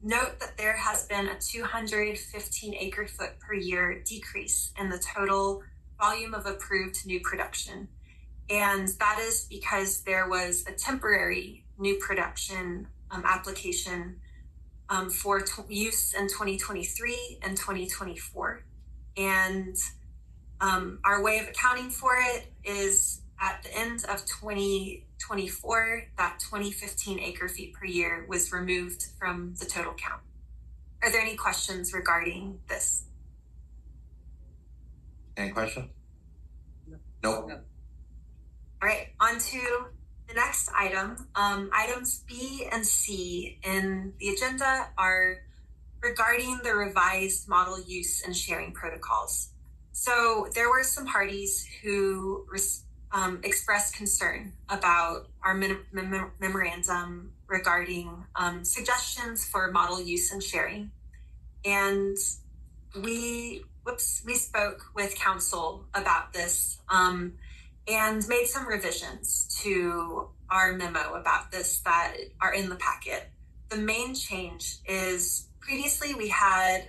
note that there has been a 215 acre foot per year decrease in the total volume of approved new production. And that is because there was a temporary new production application for use in 2023 and 2024. And our way of accounting for it is at the end of 2024, that 2015 acre feet per year was removed from the total count. Are there any questions regarding this? Any questions? Nope. All right, on to the next item. Items B and C in the agenda are regarding the revised model use and sharing protocols. So there were some parties who expressed concern about our memorandum regarding suggestions for model use and sharing. And we spoke with council about this and made some revisions to our memo about this that are in the packet. The main change is previously we had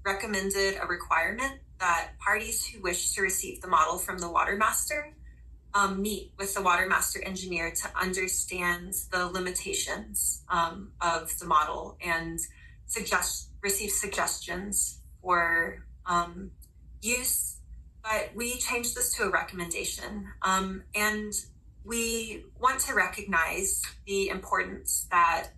recommended a requirement that parties who wish to receive the model from the Watermaster meet with the Watermaster engineer to understand the limitations of the model and receive suggestions for use. But we changed this to a recommendation, and we want to recognize the importance that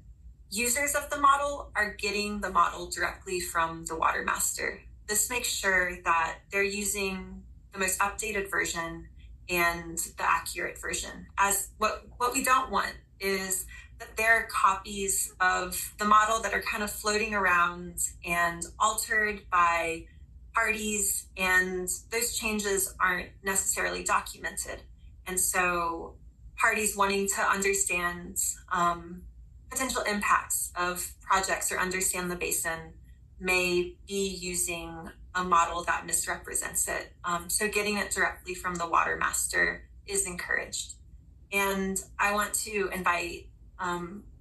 users of the model are getting the model directly from the Watermaster. This makes sure that they're using the most updated version and the accurate version. As what we don't want is that there are copies of the model that are kind of floating around and altered by parties, and those changes aren't necessarily documented. And so parties wanting to understand potential impacts of projects or understand the basin may be using a model that misrepresents it. So getting it directly from the Watermaster is encouraged. And I want to invite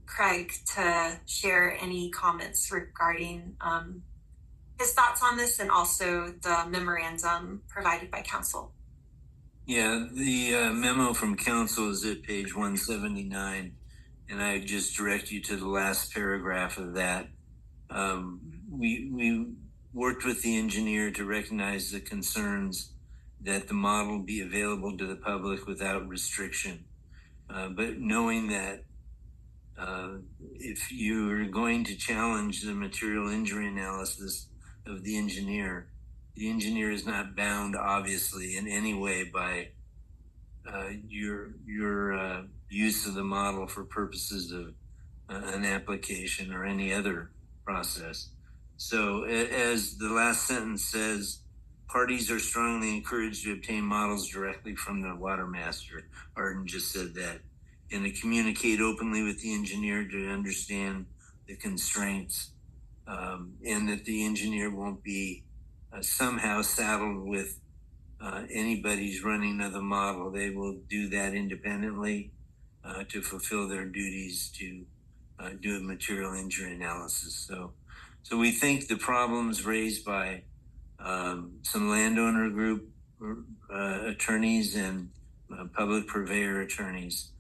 Craig to share any comments regarding his thoughts on this and also the memorandum provided by council. Yeah, the memo from council is at page 179, and I just direct you to the last paragraph of that. We worked with the engineer to recognize the concerns that the model be available to the public without restriction. But knowing that if you're going to challenge the material injury analysis of the engineer is not bound, obviously, in any way by your use of the model for purposes of an application or any other process. So as the last sentence says, parties are strongly encouraged to obtain models directly from the Watermaster. Arden just said that. And to communicate openly with the engineer to understand the constraints, and that the engineer won't be somehow saddled with anybody's running of the model. They will do that independently to fulfill their duties to do a material injury analysis. So we think the problems raised by some landowner group attorneys and public purveyor attorneys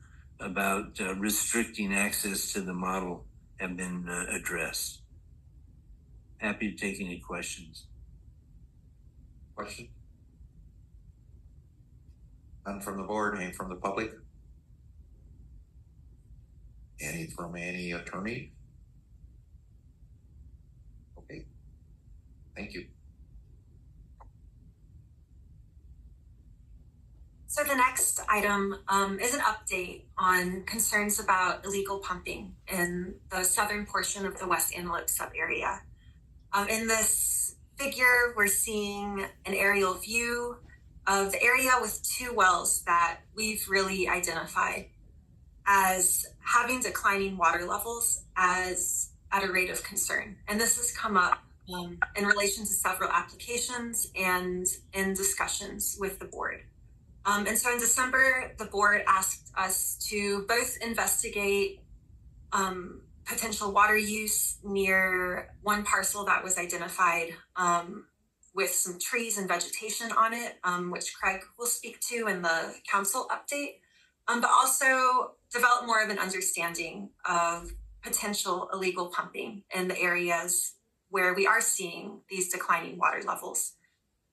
about restricting access to the model have been addressed. Happy to take any questions. Question? None from the board, any from the public? Any from any attorney? Okay. Thank you. So the next item is an update on concerns about illegal pumping in the southern portion of the West Antelope sub-area. In this figure, we're seeing an aerial view of the area with two wells that we've really identified as having declining water levels as at a rate of concern. And this has come up in relation to several applications and in discussions with the board. And so in December, the board asked us to both investigate potential water use near one parcel that was identified with some trees and vegetation on it, which Craig will speak to in the council update, but also develop more of an understanding of potential illegal pumping in the areas where we are seeing these declining water levels.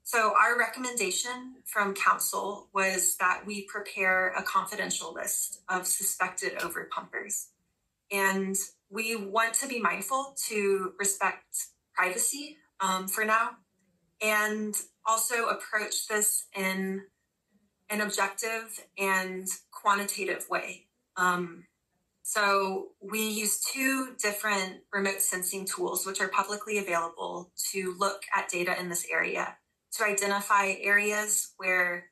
So our recommendation from council was that we prepare a confidential list of suspected overpumpers. And we want to be mindful to respect privacy for now, and also approach this in an objective and quantitative way. So we use two different remote sensing tools, which are publicly available, to look at data in this area, to identify areas where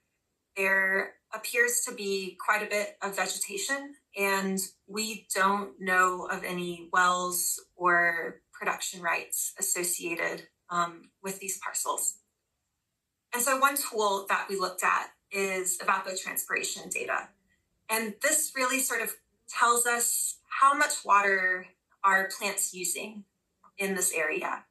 there appears to be quite a bit of vegetation and we don't know of any wells or production rights associated with these parcels. And so one tool that we looked at is evapotranspiration data. And this really sort of tells us how much water are plants using in this area.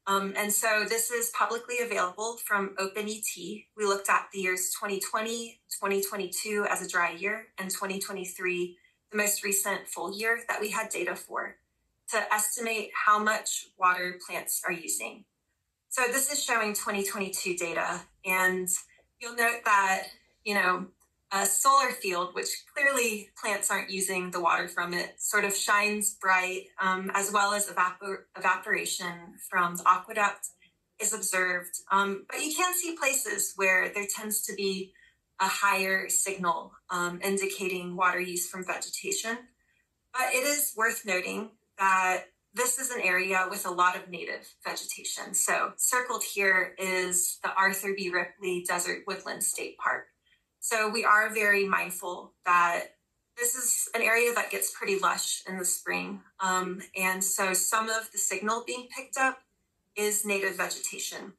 And so this is publicly available from OpenET. We looked at the years 2020, 2022 as a dry year, and 2023, the most recent full year that we had data for, to estimate how much water plants are using. So this is showing 2022 data, and you'll note that, a solar field, which clearly plants aren't using the water from it, sort of shines bright, as well as evaporation from the aqueduct is observed. But you can see places where there tends to be a higher signal indicating water use from vegetation. But it is worth noting that this is an area with a lot of native vegetation. So circled here is the Arthur B. Ripley Desert Woodland State Park. So we are very mindful that this is an area that gets pretty lush in the spring. And so some of the signal being picked up is native vegetation.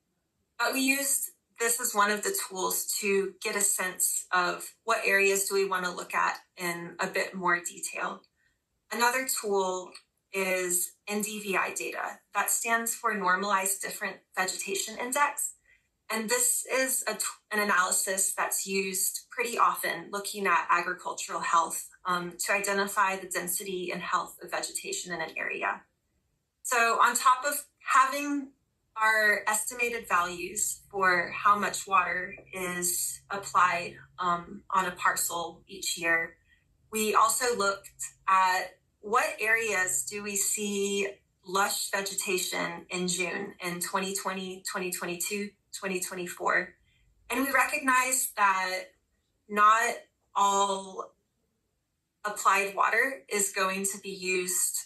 But we used this as one of the tools to get a sense of what areas do we want to look at in a bit more detail. Another tool is NDVI data. That stands for Normalized Different Vegetation Index. And this is an analysis that's used pretty often looking at agricultural health to identify the density and health of vegetation in an area. So on top of having our estimated values for how much water is applied on a parcel each year, we also looked at what areas do we see lush vegetation in June in 2020, 2022, 2024. And we recognize that not all applied water is going to be used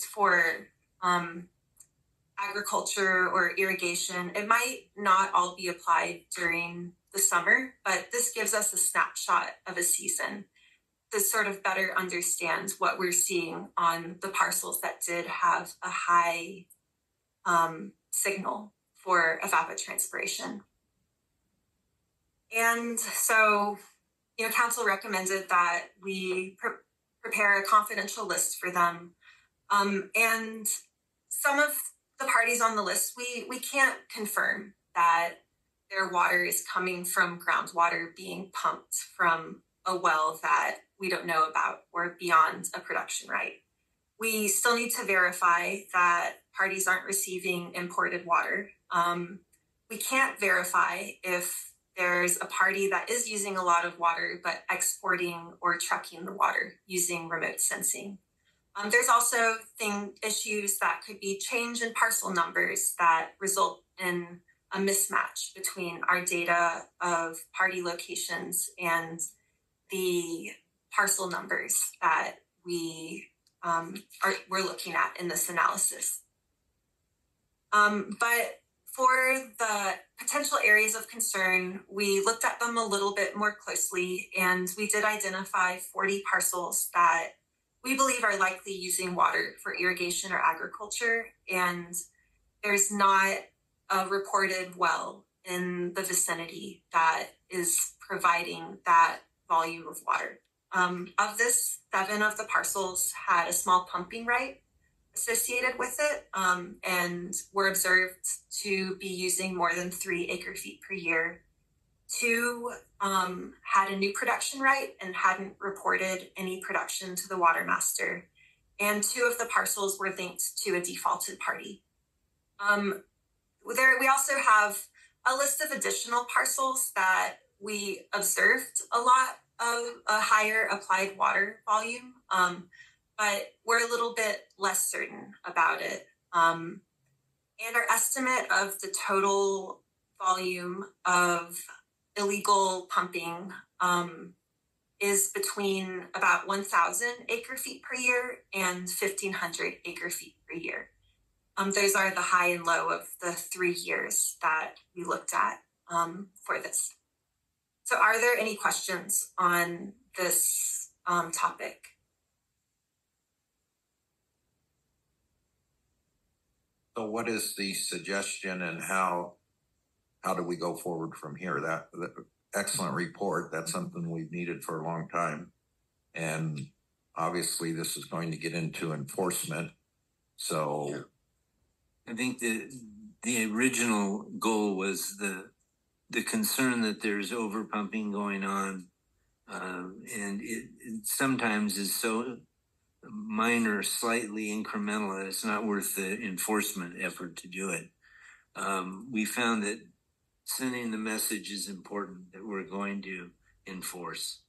for agriculture or irrigation. It might not all be applied during the summer, but this gives us a snapshot of a season to sort of better understand what we're seeing on the parcels that did have a high signal for evapotranspiration. And so, council recommended that we prepare a confidential list for them. And some of the parties on the list, we can't confirm that their water is coming from groundwater being pumped from a well that we don't know about or beyond a production right. We still need to verify that parties aren't receiving imported water. We can't verify if there's a party that is using a lot of water but exporting or trucking the water using remote sensing. There's also issues that could be change in parcel numbers that result in a mismatch between our data of party locations and the parcel numbers that we're looking at in this analysis. But for the potential areas of concern, we looked at them a little bit more closely, and we did identify 40 parcels that we believe are likely using water for irrigation or agriculture, and there's not a reported well in the vicinity that is providing that volume of water. Of this, 7 of the parcels had a small pumping right associated with it, and were observed to be using more than 3 acre-feet per year. 2 had a new production right and hadn't reported any production to the Watermaster, and 2 of the parcels were linked to a defaulted party. We also have a list of additional parcels that we observed a lot of a higher applied water volume, but we're a little bit less certain about it. And our estimate of the total volume of illegal pumping is between about 1,000 acre-feet per year and 1,500 acre-feet per year. Those are the high and low of the 3 years that we looked at for this. So are there any questions on this topic? So what is the suggestion and how do we go forward from here? That excellent report. That's something we've needed for a long time. And obviously this is going to get into enforcement. So I think the original goal was the concern that there's overpumping going on, and it sometimes is so minor, slightly incremental that it's not worth the enforcement effort to do it. We found that sending the message is important that we're going to enforce,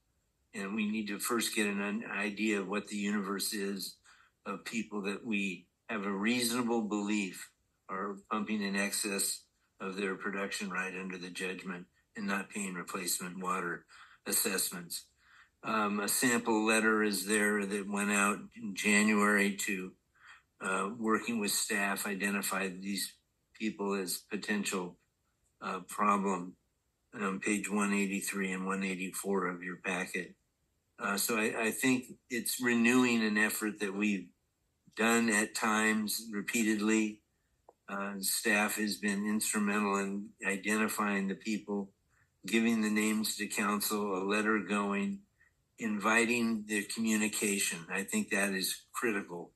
and we need to first get an idea of what the universe is of people that we have a reasonable belief are pumping in excess of their production right under the judgment and not paying replacement water assessments. A sample letter is there that went out in January to working with staff, identified these people as potential problem on page 183 and 184 of your packet. So I think it's renewing an effort that we've done at times repeatedly. Staff has been instrumental in identifying the people, giving the names to council, a letter going, inviting the communication. I think that is critical.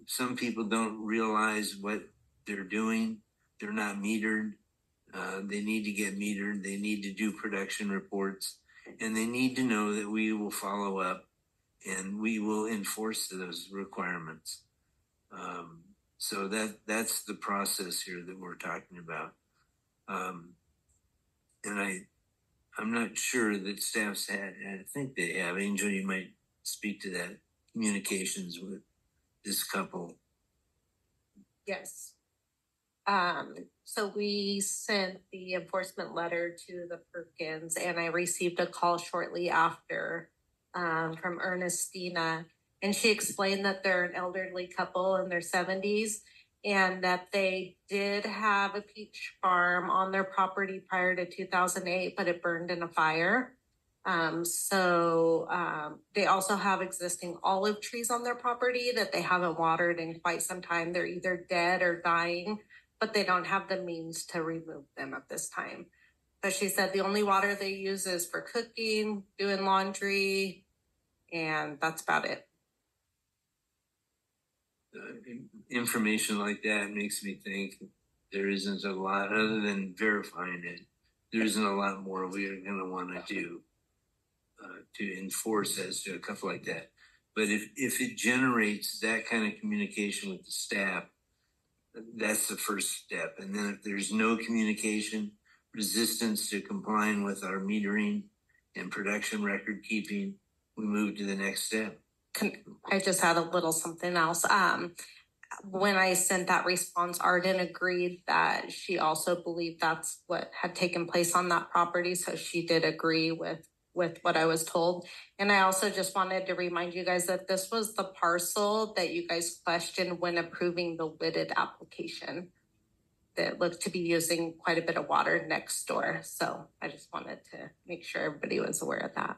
Some people don't realize what they're doing. They're not metered. They need to get metered. They need to do production reports, and they need to know that we will follow up and we will enforce those requirements. So that's the process here that we're talking about. And I'm not sure that staff's had, and I think they have. Angel, you might speak to that, communications with this couple. Yes. So we sent the enforcement letter to the Perkins, and I received a call shortly after from Ernestina, and she explained that they're an elderly couple in their 70s and that they did have a peach farm on their property prior to 2008, but it burned in a fire. They also have existing olive trees on their property that they haven't watered in quite some time. They're either dead or dying, but they don't have the means to remove them at this time. So she said the only water they use is for cooking, doing laundry, and that's about it. Information like that makes me think there isn't a lot, other than verifying it, there isn't a lot more we are going to want to do to enforce as to a couple like that. But if it generates that kind of communication with the staff, that's the first step. And then if there's no communication, resistance to complying with our metering and production record keeping, we move to the next step. I just had a little something else. When I sent that response, Arden agreed that she also believed that's what had taken place on that property. So she did agree with what I was told. And I also just wanted to remind you guys that this was the parcel that you guys questioned when approving the Whitted application that looked to be using quite a bit of water next door. So I just wanted to make sure everybody was aware of that.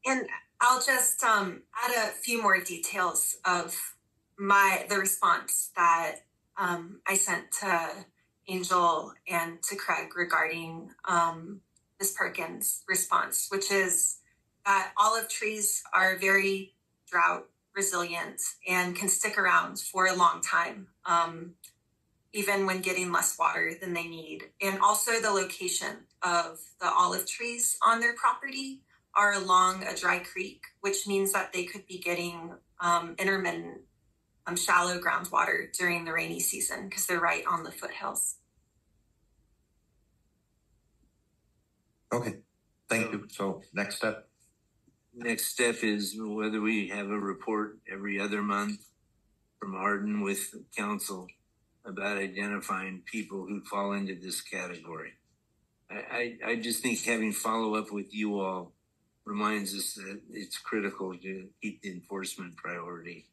And I'll just add a few more details of the response that I sent to Angel and to Craig regarding Ms. Perkins' response, which is that olive trees are very drought resilient and can stick around for a long time, even when getting less water than they need. And also the location of the olive trees on their property are along a dry creek, which means that they could be getting intermittent shallow groundwater during the rainy season because they're right on the foothills. Okay, thank you. So next step? Next step is whether we have a report every other month from Arden with council about identifying people who fall into this category. I just think having follow up with you all reminds us that it's critical to keep the enforcement priority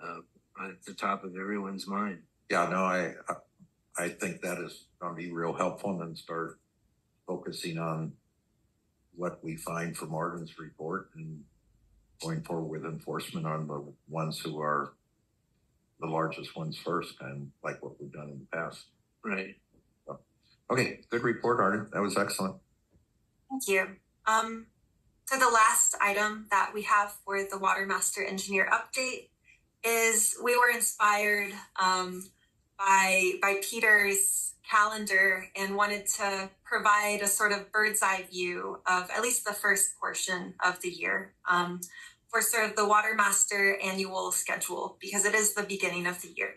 at the top of everyone's mind. Yeah, no, I think that is going to be real helpful, and then start focusing on what we find from Arden's report and going forward with enforcement on the ones who are the largest ones first, kind of like what we've done in the past. Right. So, okay, good report, Arden. That was excellent. Thank you. So the last item that we have for the Watermaster engineer update is we were inspired by Peter's calendar and wanted to provide a sort of bird's eye view of at least the first portion of the year for sort of the Watermaster annual schedule, because it is the beginning of the year.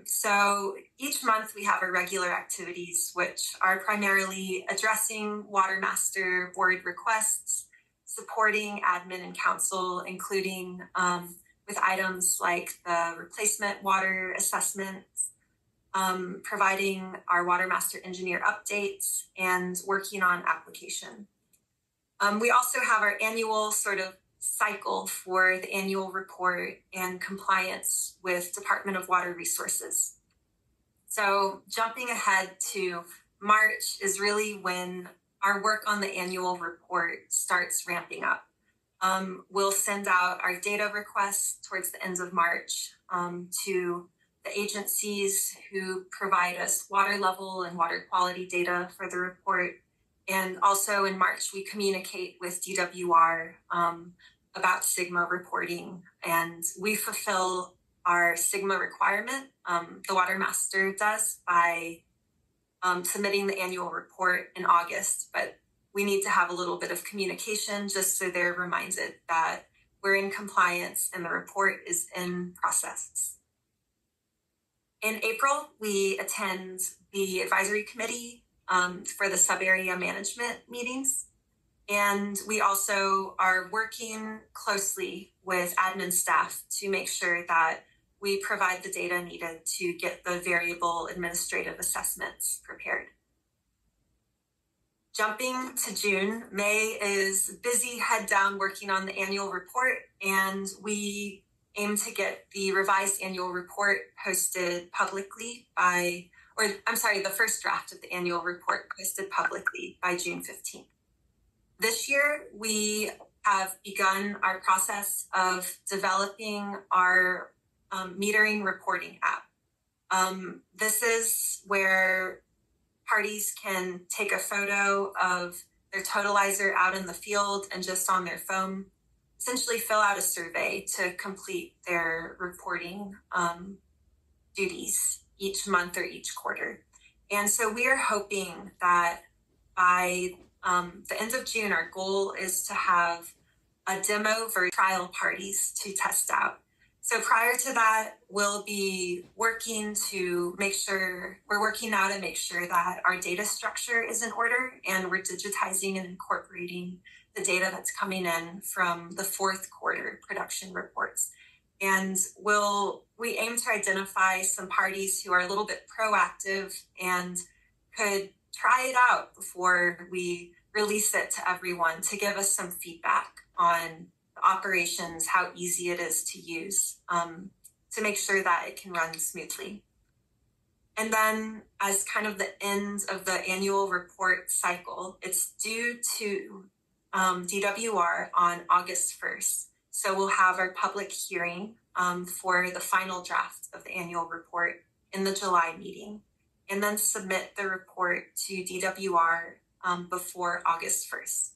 So each month we have our regular activities, which are primarily addressing Watermaster board requests, supporting admin and council, including with items like the replacement water assessments, providing our Watermaster engineer updates, and working on application. We also have our annual sort of cycle for the annual report and compliance with Department of Water Resources. So jumping ahead to March is really when our work on the annual report starts ramping up. We'll send out our data requests towards the end of March to the agencies who provide us water level and water quality data for the report. And also in March, we communicate with DWR about SIGMA reporting, and we fulfill our SIGMA requirement, the Watermaster does, by submitting the annual report in August, but we need to have a little bit of communication just so they're reminded that we're in compliance and the report is in process. In April, we attend the advisory committee for the sub-area management meetings. And we also are working closely with admin staff to make sure that we provide the data needed to get the variable administrative assessments prepared. Jumping to June, May is busy head down working on the annual report, and we aim to get the revised annual report posted publicly the first draft of the annual report posted publicly by June 15th. This year, we have begun our process of developing our metering reporting app. This is where parties can take a photo of their totalizer out in the field and just on their phone, essentially fill out a survey to complete their reporting duties each month or each quarter. And so we are hoping that by the end of June, our goal is to have a demo for trial parties to test out. So prior to that, we'll be working to make sure, we're working now to make sure that our data structure is in order and we're digitizing and incorporating the data that's coming in from the fourth quarter production reports. And we aim to identify some parties who are a little bit proactive and could try it out before we release it to everyone to give us some feedback on the operations, how easy it is to use, to make sure that it can run smoothly. And then as kind of the end of the annual report cycle, it's due to DWR on August 1st. So we'll have our public hearing for the final draft of the annual report in the July meeting, and then submit the report to DWR before August 1st.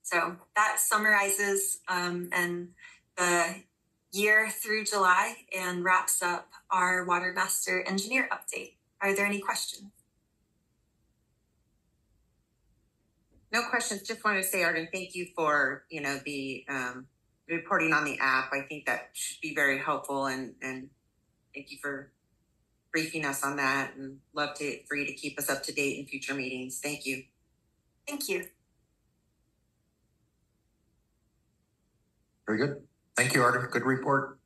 So that summarizes and the year through July and wraps up our Watermaster engineer update. Are there any questions? No questions. Just wanted to say, Arden, thank you for the reporting on the app. I think that should be very helpful, and thank you for briefing us on that. And love for you to keep us up to date in future meetings. Thank you. Thank you. Very good. Thank you, Arden. Good report.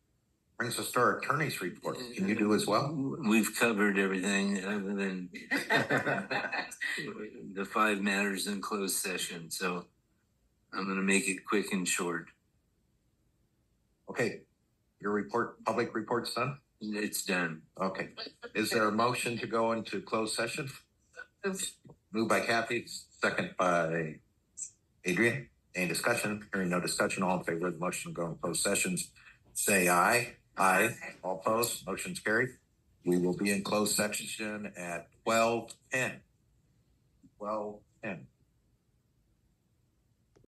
Brings us to our attorney's report. Can you do as well? We've covered everything other than the 5 matters in closed session. So I'm going to make it quick and short. Okay. Your report, public report's done? It's done. Okay. Is there a motion to go into closed session? Moved by Kathy, second by Adrian. Any discussion? Hearing no discussion, all in favor of the motion to go in closed sessions, say aye. Aye. All opposed, motion's carried. We will be in closed session at 12:10. 12:10.